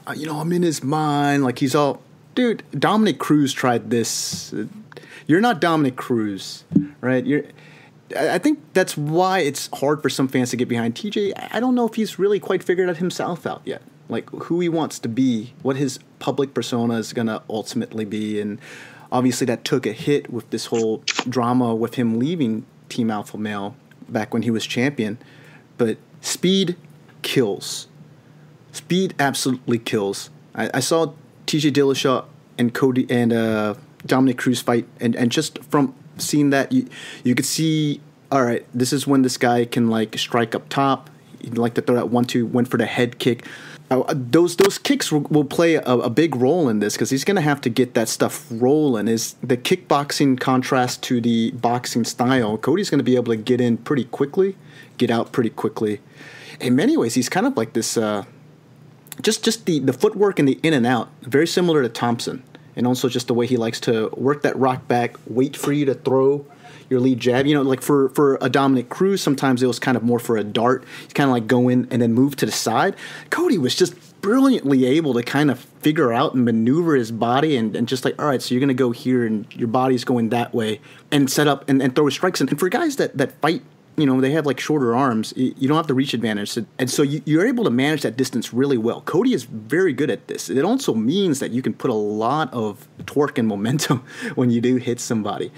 in his mind. Like he's all, dude. Dominic Cruz tried this. You're not Dominic Cruz, right? I think that's why it's hard for some fans to get behind TJ. I don't know if he's really quite figured out himself out yet. Like who he wants to be, what his public persona is gonna ultimately be, and obviously that took a hit with this whole drama with him leaving Team Alpha Male back when he was champion. But speed kills. Speed absolutely kills. I saw TJ Dillashaw and Cody and Dominic Cruz fight, and just from seeing that, you could see, all right, this is when this guy can like strike up top. He'd like to throw that 1-2, went for the head kick. Those kicks will play a big role in this because he's going to have to get that stuff rolling. Is the kickboxing contrast to the boxing style? Cody's going to be able to get in pretty quickly, get out pretty quickly. In many ways, he's kind of like this, just the footwork and the in and out, very similar to Thompson. And also just the way he likes to work that rock back, wait for you to throw your lead jab. You know, like for a Dominic Cruz, sometimes it was kind of more for a dart. He's kind of like go in and then move to the side. Cody was just brilliantly able to kind of figure out and maneuver his body and just like, all right, so you're going to go here and your body's going that way and set up and throw strikes. And for guys that fight, you know, they have like shorter arms. You don't have the reach advantage. And so you're able to manage that distance really well. Cody is very good at this. It also means that you can put a lot of torque and momentum when you do hit somebody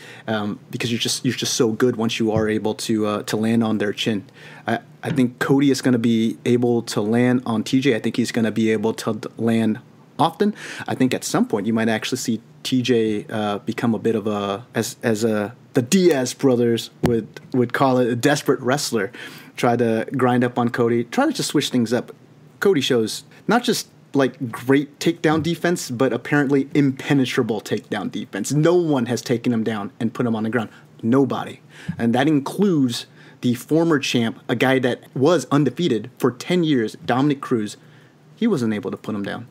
because you're just so good once you are able to land on their chin. I think Cody is going to be able to land on TJ. I think he's going to be able to land often. I think at some point you might actually see TJ become a bit of the Diaz brothers would call it, a desperate wrestler. Try to grind up on Cody. Try to just switch things up. Cody shows not just like great takedown defense, but apparently impenetrable takedown defense. No one has taken him down and put him on the ground. Nobody. And that includes the former champ, a guy that was undefeated for 10 years, Dominic Cruz. He wasn't able to put him down.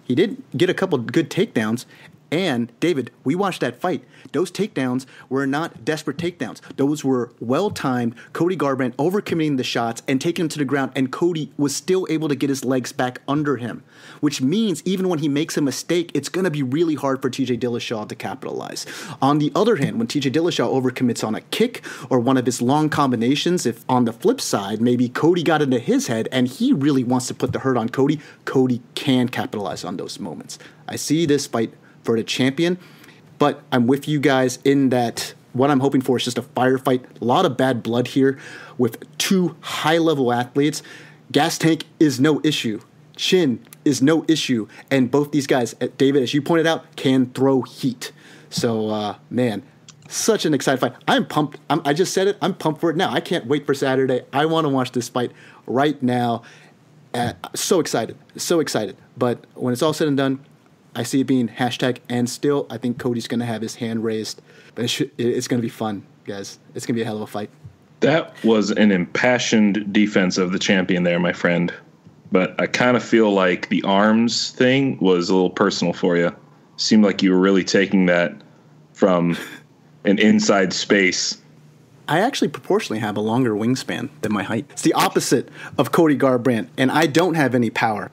He did get a couple good takedowns. And, David, we watched that fight. Those takedowns were not desperate takedowns. Those were well-timed, Cody Garbrandt overcommitting the shots and taking him to the ground, and Cody was still able to get his legs back under him, which means even when he makes a mistake, it's going to be really hard for TJ Dillashaw to capitalize. On the other hand, when TJ Dillashaw overcommits on a kick or one of his long combinations, if on the flip side, maybe Cody got into his head and he really wants to put the hurt on Cody, Cody can capitalize on those moments. I see this fight for the champion, but I'm with you guys in that what I'm hoping for is just a firefight. A lot of bad blood here with two high-level athletes. Gas tank is no issue. Chin is no issue. And both these guys, David, as you pointed out, can throw heat. So, man, such an exciting fight. I'm pumped. I just said it. I'm pumped for it now. I can't wait for Saturday. I want to watch this fight right now. So excited. So excited. But when it's all said and done, I see it being hashtag and still. I think Cody's going to have his hand raised. But it's going to be fun, guys. It's going to be a hell of a fight. That was an impassioned defense of the champion there, my friend. But I kind of feel like the arms thing was a little personal for you. Seemed like you were really taking that from an inside space. I actually proportionally have a longer wingspan than my height. It's the opposite of Cody Garbrandt, and I don't have any power.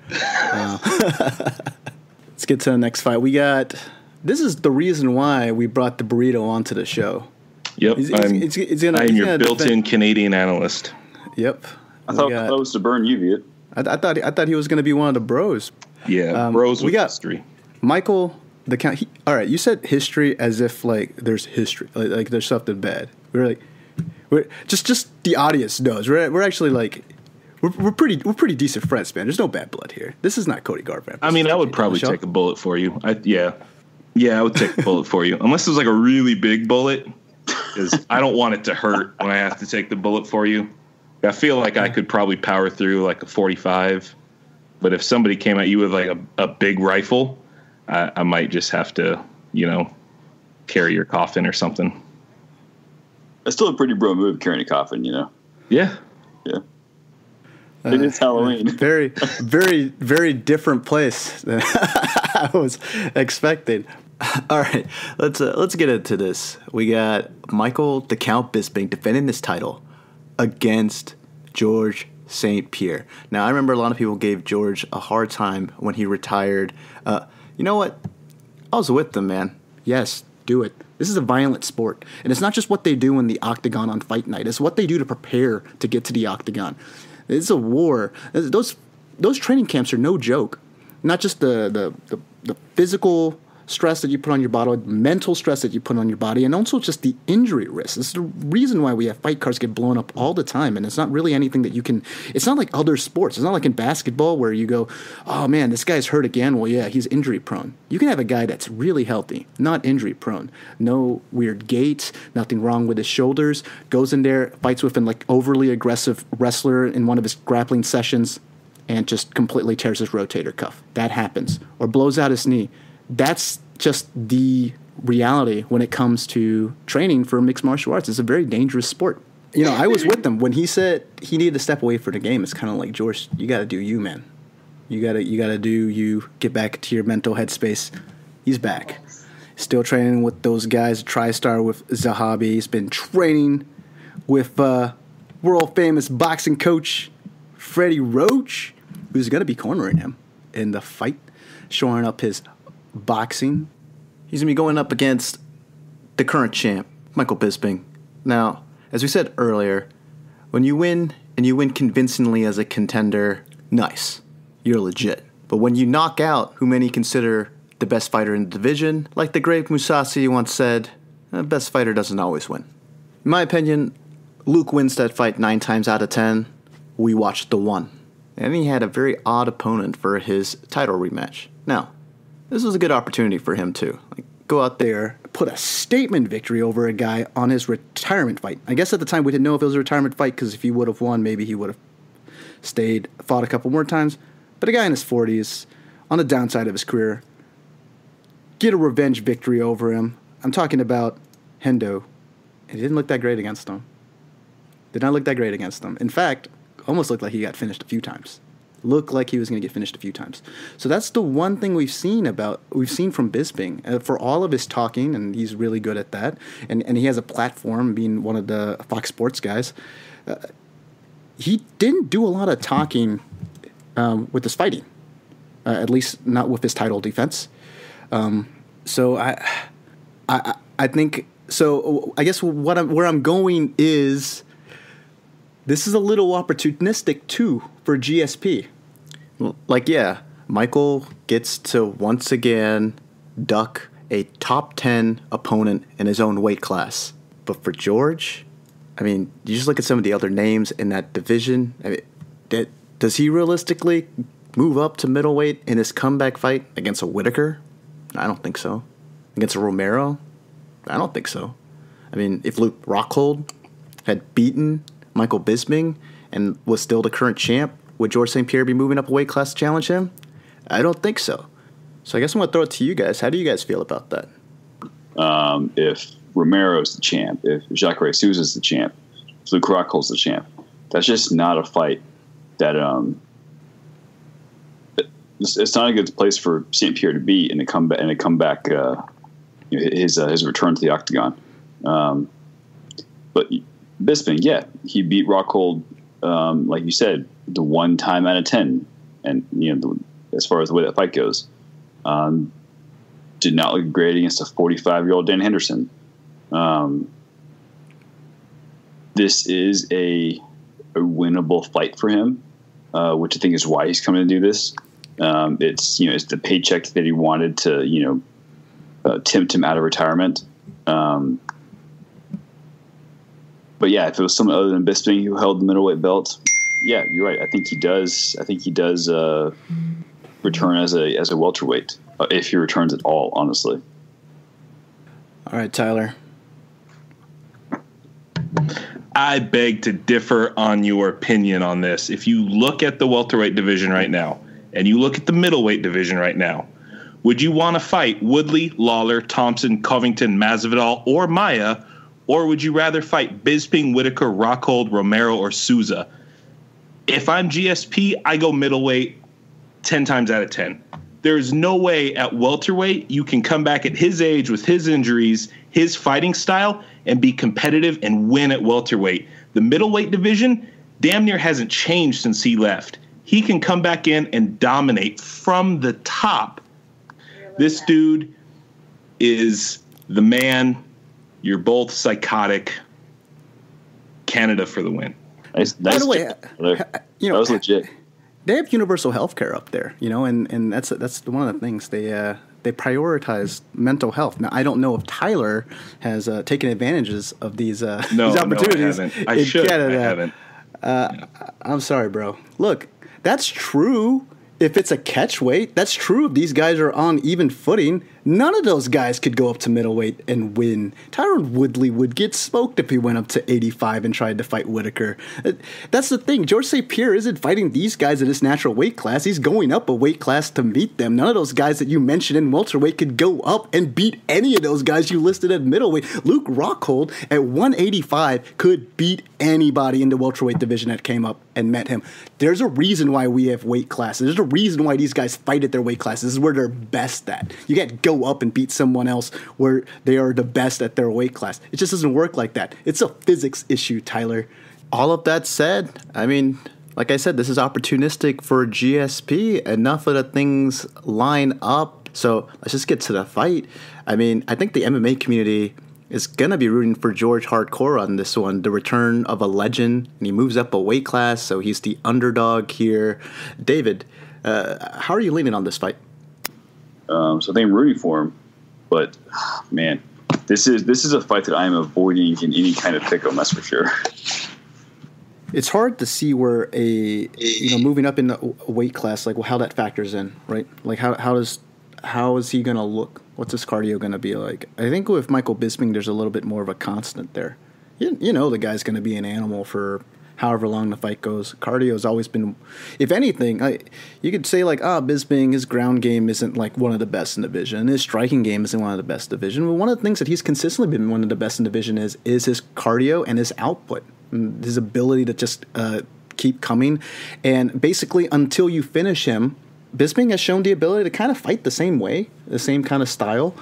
Let's get to the next fight. This is the reason why we brought the burrito onto the show. Yep. I'm your built-in Canadian analyst. Yep. I thought it was to burn you, Viet. I thought he was going to be one of the bros. Yeah, bros with history. Michael, the count. All right, you said history as if like there's history, like there's something bad. We're just the audience knows. We're actually like. We're pretty decent friends, man. There's no bad blood here. This is not Cody Garbrandt. I mean, I would probably take a bullet for you. Yeah, I would take a bullet for you, unless it was like a really big bullet, because I don't want it to hurt when I have to take the bullet for you. I feel like I could probably power through like a 45, but if somebody came at you with like a big rifle, I might just have to, carry your coffin or something. It's still a pretty bro move carrying a coffin, Yeah. Yeah. It's Halloween. Very, very, very different place than I was expecting. All right, let's get into this. We got Michael the Count Bisping defending this title against George St-Pierre. Now, I remember a lot of people gave George a hard time when he retired. You know what? I was with them, man. Yes, do it. This is a violent sport. And it's not just what they do in the octagon on fight night. It's what they do to prepare to get to the octagon. It's a war. Those training camps are no joke. Not just the physical stress that you put on your body, mental stress that you put on your body, and also just the injury risk. This is the reason why we have fight cards get blown up all the time, and it's not really anything that you can. It's not like other sports. It's not like in basketball where you go, oh man, this guy's hurt again. Well, yeah, he's injury prone. You can have a guy that's really healthy, not injury prone, no weird gait, nothing wrong with his shoulders, goes in there, fights with an like overly aggressive wrestler in one of his grappling sessions, and just completely tears his rotator cuff. That happens, or blows out his knee. That's just the reality when it comes to training for mixed martial arts. It's a very dangerous sport. I was with him when he said he needed to step away for the game. It's kind of like, George, you got to do you, man. You got to do you. Get back to your mental headspace. He's back. Still training with those guys. TriStar with Zahabi. He's been training with world famous boxing coach Freddie Roach, who's going to be cornering him in the fight, shoring up his boxing. He's going to be going up against the current champ, Michael Bisping. Now, as we said earlier, when you win, and you win convincingly as a contender, nice. You're legit. But when you knock out who many consider the best fighter in the division, like the great Musasi once said, the best fighter doesn't always win. In my opinion, Luke wins that fight 9 times out of 10. We watched the one. And he had a very odd opponent for his title rematch. Now, this was a good opportunity for him too. Go out there, put a statement victory over a guy on his retirement fight. I guess at the time we didn't know if it was a retirement fight because if he would have won, maybe he would have stayed, fought a couple more times. But a guy in his 40s, on the downside of his career, get a revenge victory over him. I'm talking about Hendo. It didn't look that great against him. Did not look that great against him. In fact, almost looked like he got finished a few times. Looked like he was going to get finished a few times. So that's the one thing we've seen from Bisping. For all of his talking, and he's really good at that, and he has a platform being one of the Fox Sports guys, he didn't do a lot of talking with his fighting, at least not with his title defense. So I think, so I guess where I'm going is, this is a little opportunistic, too, for GSP. Michael gets to once again duck a top 10 opponent in his own weight class. But for George, you just look at some of the other names in that division. Does he realistically move up to middleweight in his comeback fight against a Whitaker? I don't think so. Against a Romero? I don't think so. If Luke Rockhold had beaten Michael Bisping and was still the current champ, would George St-Pierre be moving up a weight class to challenge him? I don't think so. So I guess I'm going to throw it to you guys. How do you guys feel about that? If Romero's the champ, if Jacare Souza's the champ, if Luke Rockhold's the champ, that's just not a fight that it's not a good place for St-Pierre to be in a comeback his return to the octagon. But Bisping, yeah, he beat Rockhold, like you said, the 1 time out of 10, and as far as the way that fight goes, did not look great against a 45-year-old Dan Henderson. This is a winnable fight for him, which I think is why he's coming to do this. It's the paycheck that he wanted to tempt him out of retirement. But yeah, if it was someone other than Bisping who held the middleweight belt, yeah, you're right. I think he does return as a welterweight, if he returns at all, honestly. All right, Tyler. I beg to differ on your opinion on this. If you look at the welterweight division right now, and you look at the middleweight division right now, would you want to fight Woodley, Lawler, Thompson, Covington, Masvidal, or Maia, or would you rather fight Bisping, Whitaker, Rockhold, Romero, or Souza? If I'm GSP, I go middleweight 10 times out of 10. There's no way at welterweight you can come back at his age with his injuries, his fighting style, and be competitive and win at welterweight. The middleweight division damn near hasn't changed since he left. He can come back in and dominate from the top. This dude is the man. You're both psychotic. Canada for the win. Nice. By the way, That was legit. They have universal health care up there, and that's one of the things they prioritize mental health. Now, I don't know if Tyler has taken advantages of these opportunities. No, I haven't. I should. Canada. I haven't. I'm sorry, bro. Look, that's true. If it's a catch weight, that's true. If these guys are on even footing, none of those guys could go up to middleweight and win. Tyron Woodley would get smoked if he went up to 85 and tried to fight Whitaker. That's the thing. George St-Pierre isn't fighting these guys at his natural weight class. He's going up a weight class to meet them. None of those guys that you mentioned in welterweight could go up and beat any of those guys you listed at middleweight. Luke Rockhold at 185 could beat anybody in the welterweight division that came up and met him. There's a reason why we have weight classes. There's a reason why these guys fight at their weight classes. This is where they're best at. You can't go up and beat someone else where they are the best at their weight class. It just doesn't work like that. It's a physics issue, Tyler. All of that said, I mean, like I said, this is opportunistic for GSP. Enough of the things line up. So let's just get to the fight. I mean, I think the MMA community is going to be rooting for George hardcore on this one. The return of a legend, and he moves up a weight class, so he's the underdog here. David, how are you leaning on this fight? So I think I'm rooting for him, but man, this is a fight that I am avoiding in any kind of pick'em. That's for sure. It's hard to see where moving up in a weight class, like how that factors in, right? Like how is he going to look? What's his cardio going to be like? I think with Michael Bisping, there's a little bit more of a constant there. You know the guy's going to be an animal for however long the fight goes. Cardio has always been, if anything, you could say Bisping, his ground game isn't like one of the best in the division. His striking game isn't one of the best in the division. But one of the things that he's consistently been one of the best in the division is his cardio and his output, and his ability to just keep coming. And basically, until you finish him, Bisping has shown the ability to kind of fight the same way, the same kind of style.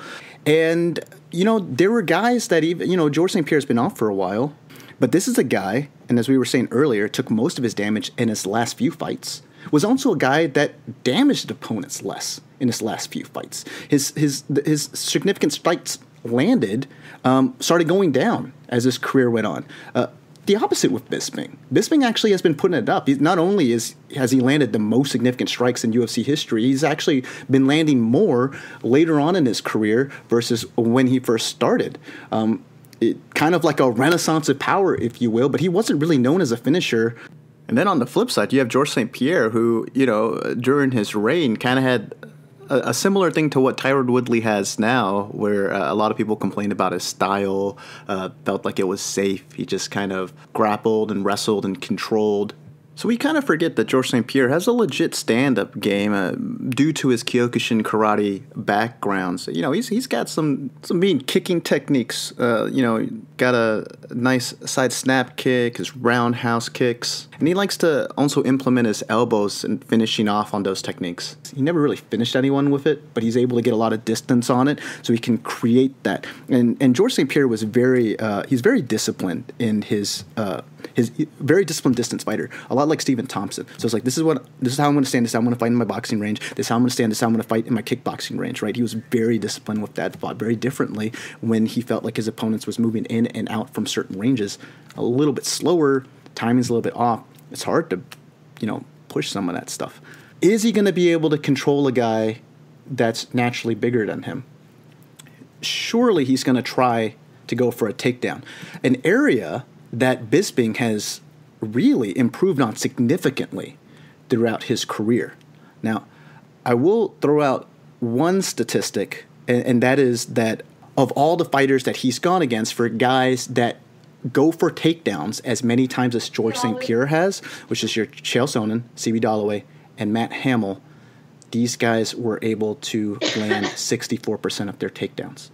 And, there were guys that even, George St-Pierre's been off for a while, but this is a guy, and as we were saying earlier, took most of his damage in his last few fights, was also a guy that damaged opponents less in his last few fights. His significant strikes landed started going down as his career went on. The opposite with Bisping. Bisping actually has been putting it up. Not only has he landed the most significant strikes in UFC history, he's actually been landing more later on in his career versus when he first started. Kind of like a renaissance of power, if you will, but he wasn't really known as a finisher. And then on the flip side, you have George St-Pierre, who, during his reign kind of had a similar thing to what Tyron Woodley has now, where a lot of people complained about his style, felt like it was safe. He just kind of grappled and wrestled and controlled. So we kind of forget that George St-Pierre has a legit stand-up game due to his Kyokushin karate background. So, he's got some mean kicking techniques. Got a nice side snap kick, his roundhouse kicks. And he likes to also implement his elbows and finishing off on those techniques. He never really finished anyone with it, but he's able to get a lot of distance on it, so he can create that. And George St-Pierre was he's very disciplined in his very disciplined distance fighter, a lot like Stephen Thompson. So it's like, this is how I'm going to stand, this is how I'm going to fight in my boxing range, this is how I'm going to stand, this is how I'm going to fight in my kickboxing range, right? He was very disciplined with that, fought very differently when he felt like his opponents was moving in and out from certain ranges a little bit slower, timing's a little bit off. It's hard to, push some of that stuff. Is he going to be able to control a guy that's naturally bigger than him? Surely he's going to try to go for a takedown. An area that Bisping has really improved on significantly throughout his career. Now, I will throw out one statistic, and that is that of all the fighters that he's gone against, for guys that go for takedowns as many times as George St-Pierre has, which is your Chael Sonnen, CB Dollaway, and Matt Hamill, these guys were able to land 64% of their takedowns.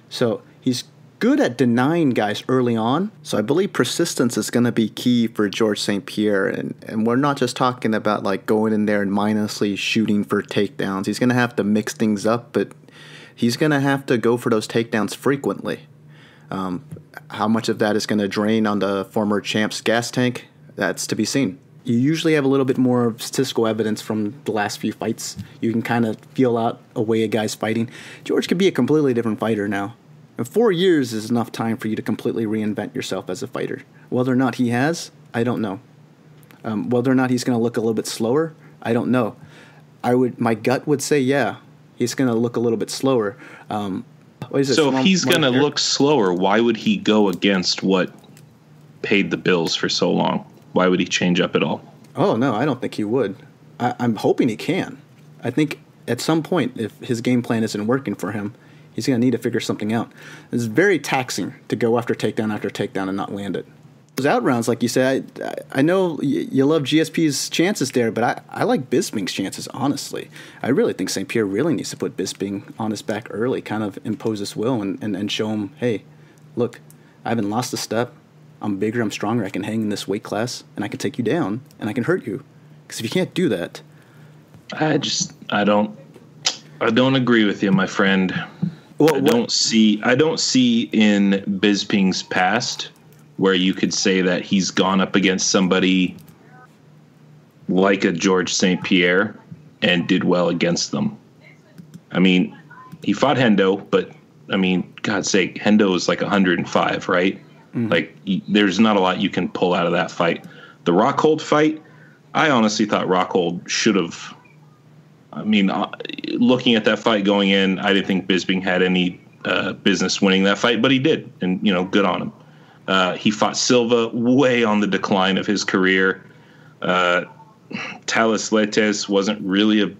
So he's good at denying guys early on. So I believe persistence is going to be key for George St-Pierre. And we're not just talking about like going in there and mindlessly shooting for takedowns. He's going to have to mix things up, but he's going to have to go for those takedowns frequently. How much of that is going to drain on the former champ's gas tank? That's to be seen. You usually have a little bit more statistical evidence from the last few fights. You can kind of feel out a way a guy's fighting. George could be a completely different fighter now. And 4 years is enough time for you to completely reinvent yourself as a fighter. Whether or not he has, I don't know. Whether or not he's going to look a little bit slower, I don't know. My gut would say, yeah, he's going to look a little bit slower. So if he's going to look slower, why would he go against what paid the bills for so long? Why would he change up at all? Oh, no, I don't think he would. I'm hoping he can. I think at some point, if his game plan isn't working for him, he's going to need to figure something out. It's very taxing to go after takedown and not land it. Those out rounds, like you said, I know you love GSP's chances there, but I like Bisping's chances, honestly. I really think St-Pierre really needs to put Bisping on his back early, kind of impose his will and show him, hey, look, I haven't lost a step. I'm bigger, I'm stronger, I can hang in this weight class, and I can take you down, and I can hurt you. Because if you can't do that... I don't agree with you, my friend. I don't see in Bisping's past where you could say that he's gone up against somebody like a George St-Pierre and did well against them. I mean, he fought Hendo, but I mean, God's sake, Hendo is like 105, right? Mm-hmm. Like, there's not a lot you can pull out of that fight. The Rockhold fight, I honestly thought Rockhold should have. I mean, looking at that fight going in, I didn't think Bisping had any business winning that fight, but he did, and good on him. He fought Silva way on the decline of his career. Talis Letes wasn't really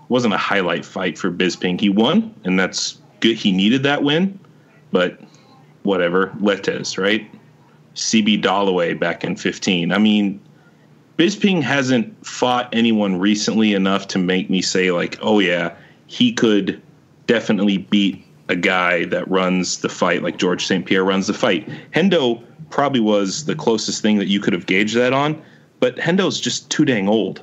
wasn't a highlight fight for Bisping. He won, and that's good. He needed that win, but whatever. Letes, right? CB Dollaway back in 2015. I mean, Bisping hasn't fought anyone recently enough to make me say, like, oh, yeah, he could definitely beat a guy that runs the fight like George St-Pierre runs the fight. Hendo probably was the closest thing that you could have gauged that on, but Hendo's just too dang old.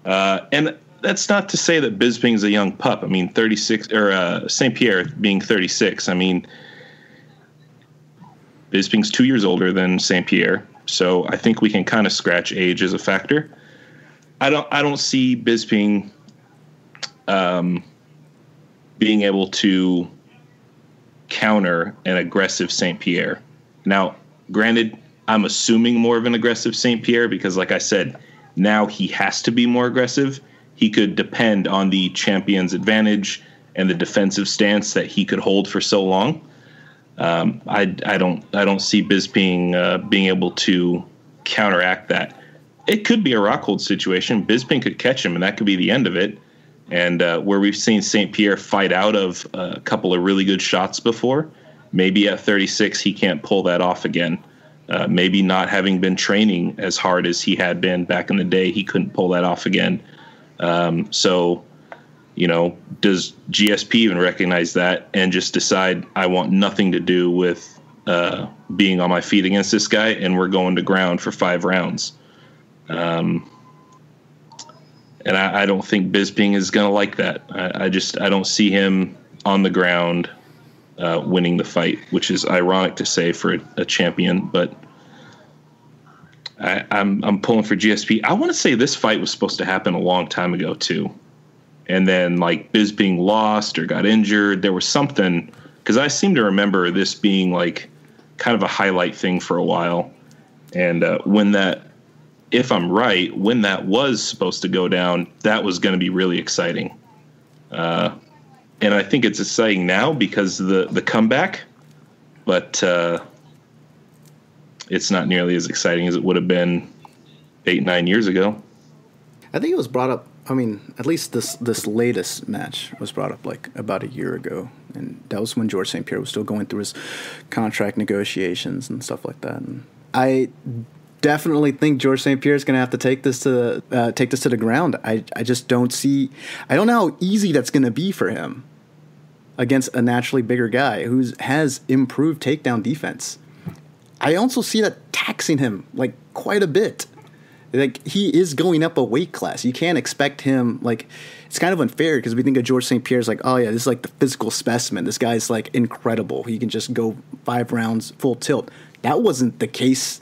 And that's not to say that Bisping's a young pup. I mean, 36, or St-Pierre being 36. I mean, Bisping's 2 years older than St-Pierre. So I think we can kind of scratch age as a factor. I don't see Bisping being able to counter an aggressive St-Pierre. Now, granted, I'm assuming more of an aggressive St-Pierre because, like I said, now he has to be more aggressive. He could depend on the champion's advantage and the defensive stance that he could hold for so long. I don't see Bisping being able to counteract that. It could be a Rockhold situation. Bisping could catch him, and that could be the end of it. And where we've seen St-Pierre fight out of a couple of really good shots before, maybe at 36 he can't pull that off again. Maybe not having been training as hard as he had been back in the day, he couldn't pull that off again. So, does GSP even recognize that and just decide I want nothing to do with being on my feet against this guy, and we're going to ground for 5 rounds? And I don't think Bisping is going to like that. I don't see him on the ground winning the fight, which is ironic to say for a champion. But I'm pulling for GSP. I want to say this fight was supposed to happen a long time ago too, and then like Bisping lost or got injured. There was something, because I seem to remember this being like kind of a highlight thing for a while. And if I'm right, when that was supposed to go down, that was going to be really exciting. And I think it's exciting now because of the comeback, but it's not nearly as exciting as it would have been 8-9 years ago. I think it was brought up, I mean, at least this latest match was brought up like about a year ago. And that was when George St-Pierre was still going through his contract negotiations and stuff like that. And I definitely think George St-Pierre is going to have to take this to the ground. I just don't know how easy that's going to be for him against a naturally bigger guy who has improved takedown defense. I also see that taxing him like quite a bit. Like, he is going up a weight class. You can't expect him, like, it's kind of unfair because we think of George St-Pierre as like, oh yeah, this is like the physical specimen. This guy's like incredible. He can just go 5 rounds full tilt. That wasn't the case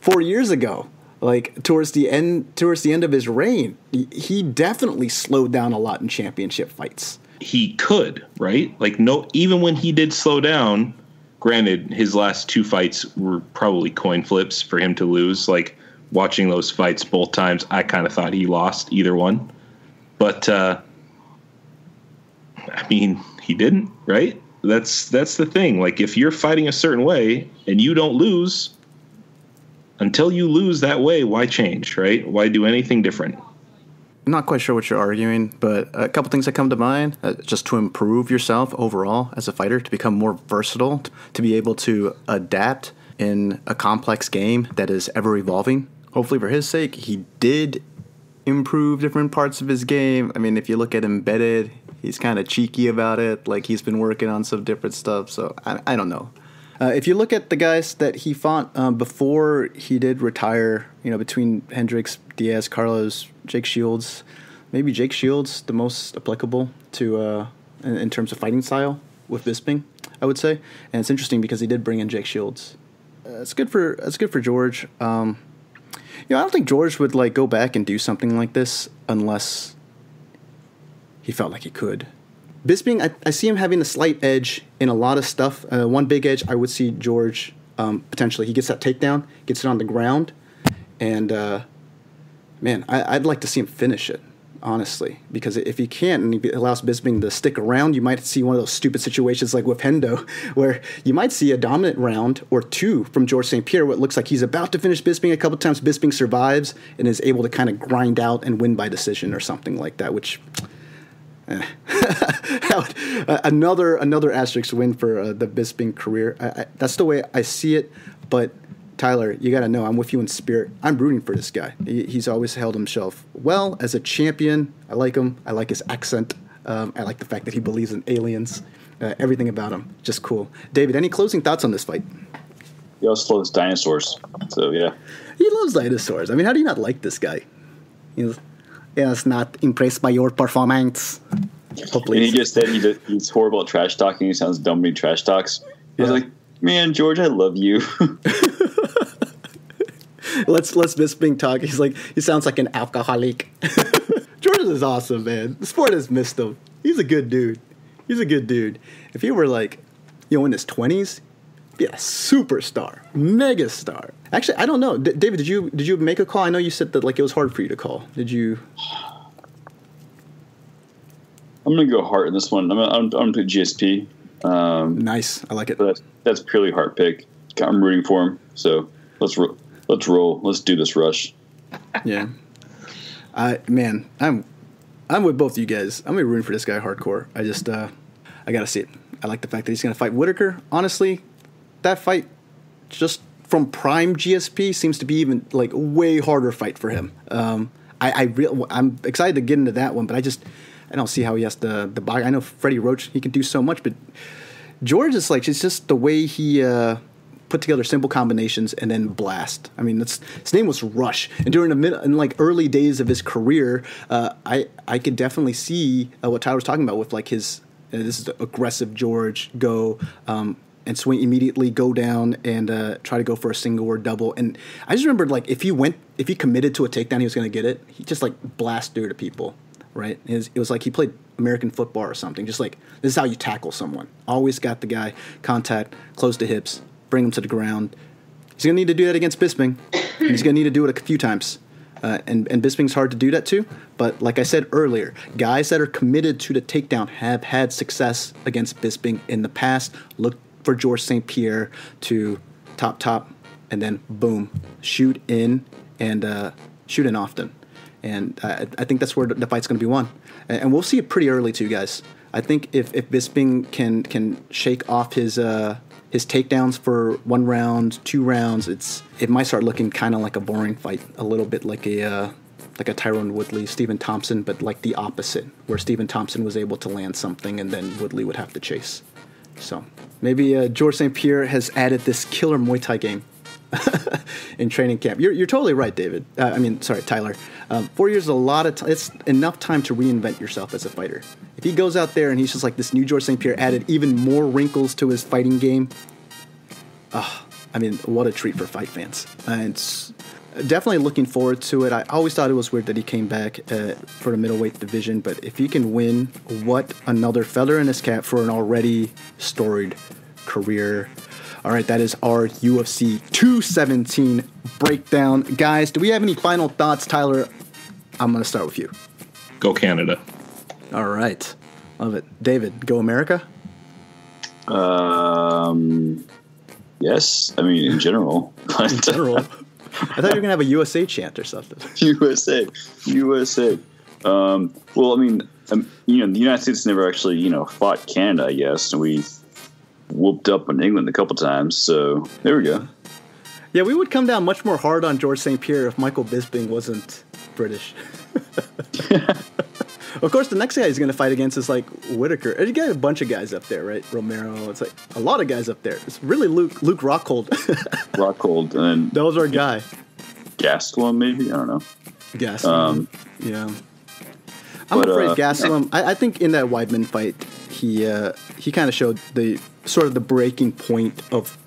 4 years ago. Like, towards the end of his reign, he definitely slowed down a lot in championship fights. He could, right? Like, no, even when he did slow down, granted, his last 2 fights were probably coin flips for him to lose. Like, watching those fights both times, I kind of thought he lost either one. But, I mean, he didn't, right? That's the thing. Like, if you're fighting a certain way and you don't lose, until you lose that way, why change, right? Why do anything different? I'm not quite sure what you're arguing, but a couple things that come to mind, just to improve yourself overall as a fighter, to become more versatile, to be able to adapt in a complex game that is ever evolving. Hopefully for his sake, he did improve different parts of his game. I mean, if you look at Embedded, he's kind of cheeky about it. Like, he's been working on some different stuff, so I don't know. If you look at the guys that he fought before he did retire, between Hendricks, Diaz, Carlos, Jake Shields, maybe Jake Shields the most applicable to in terms of fighting style with Bisping, I would say. And it's interesting because he did bring in Jake Shields. It's good for George. I don't think George would like go back and do something like this unless he felt like he could. Bisping, I see him having a slight edge in a lot of stuff. One big edge I would see George potentially. He gets that takedown, gets it on the ground, and I'd like to see him finish it, honestly. Because if he can't and he allows Bisping to stick around, you might see one of those stupid situations like with Hendo, where you might see a dominant round or 2 from George St-Pierre, where it looks like he's about to finish Bisping a couple times. Bisping survives and is able to kind of grind out and win by decision or something like that, which... another asterisk win for the Bisping career. That's the way I see it. But Tyler, you got to know, I'm with you in spirit. I'm rooting for this guy. He's always held himself well as a champion. I like him. I like his accent. I like the fact that he believes in aliens. Everything about him, just cool. David, any closing thoughts on this fight? He also loves dinosaurs. So, yeah. He loves dinosaurs. I mean, how do you not like this guy? Is not impressed by your performance. Hopefully. And he just said he's horrible at trash talking. He sounds dumb when he trash talks. I was like, man, George, I love you. Let's Bisping talk. He sounds like an alcoholic. George is awesome, man. The sport has missed him. He's a good dude. If he were in his 20s, be a superstar, megastar. Actually, I don't know. David, did you make a call? I know you said that it was hard for you to call. Did you? I'm gonna go heart in this one. I'm gonna put GSP. Nice, I like it. That's purely heart pick. I'm rooting for him. So let's roll. Let's do this rush. Yeah, I'm with both of you guys. I'm rooting for this guy hardcore. I just I gotta see it. I like the fact that he's gonna fight Whitaker. Honestly, that fight, just from prime GSP, seems to be even way harder fight for him. I'm excited to get into that one, but I don't see how he has to buy. I know Freddie Roach, he can do so much, but George is it's just the way he put together simple combinations and then blast. I mean, his name was Rush, and during in early days of his career, I could definitely see what Tyler was talking about with his. This is the aggressive George go. And swing immediately, go down, and try to go for a single or double. And I just remembered, if he committed to a takedown, he was going to get it. He just blast through to people, right? It was like he played American football or something. Just this is how you tackle someone. Always got the guy contact, close to hips, bring him to the ground. He's going to need to do that against Bisping. And he's going to need to do it a few times. And Bisping's hard to do that too. But like I said earlier, guys that are committed to the takedown have had success against Bisping in the past. Look for George St-Pierre to top, and then boom, shoot in and shoot in often. And I think that's where the fight's going to be won. And we'll see it pretty early too, guys. I think if Bisping can shake off his takedowns for 1 round, 2 rounds, it might start looking kind of like a boring fight, a little bit like a Tyron Woodley, Stephen Thompson, but like the opposite, where Stephen Thompson was able to land something and then Woodley would have to chase. So maybe George St-Pierre has added this killer Muay Thai game in training camp. You're totally right, David. Tyler. 4 years is a lot of time. It's enough time to reinvent yourself as a fighter. If he goes out there and he's just like this new George St-Pierre, added even more wrinkles to his fighting game, what a treat for fight fans. And it's definitely looking forward to it. I always thought it was weird that he came back for the middleweight division, but if he can win, what another feather in his cap for an already storied career. All right, that is our UFC 217 breakdown. Guys, do we have any final thoughts? Tyler, I'm going to start with you. Go Canada. All right. Love it. David, go America? Yes. I mean, in general. In general? I thought you were going to have a USA chant or something. USA. Well, I mean, the United States never actually, fought Canada, I guess. And we whooped up on England a couple times. So there we go. Yeah, we would come down much more hard on George St-Pierre if Michael Bisping wasn't British. Of course, the next guy he's going to fight against is like Whitaker. You got a bunch of guys up there, right? Romero. It's like a lot of guys up there. It's really Luke Rockhold. Rockhold. And that was our guy. Gastelum, maybe? I don't know. Gastelum. Yeah. I'm afraid Gastelum. I think in that Weidman fight, he kind of showed the sort of the breaking point of,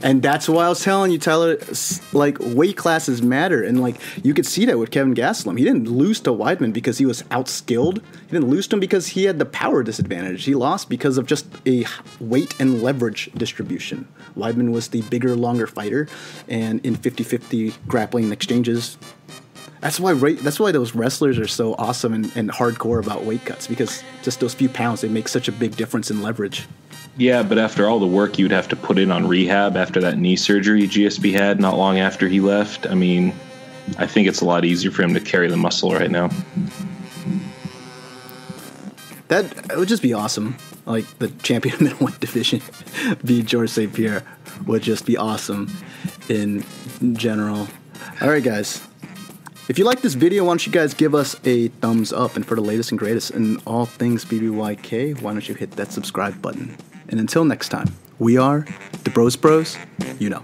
and that's why I was telling you, Tyler, like weight classes matter, and like you could see that with Kevin Gastelum. He didn't lose to Weidman because he was outskilled. He didn't lose to him because he had the power disadvantage. He lost because of just a weight and leverage distribution. Weidman was the bigger, longer fighter, and in 50-50 grappling exchanges. That's why those wrestlers are so awesome and hardcore about weight cuts, because just those few pounds, they make such a big difference in leverage. Yeah, but after all the work you'd have to put in on rehab after that knee surgery GSP had not long after he left, I mean, I think it's a lot easier for him to carry the muscle right now. It would just be awesome. Like the champion middleweight division be George St-Pierre would just be awesome in general. All right, guys. If you like this video, why don't you guys give us a thumbs up? And for the latest and greatest in all things BBYK, why don't you hit that subscribe button? And until next time, we are the Bros. You know.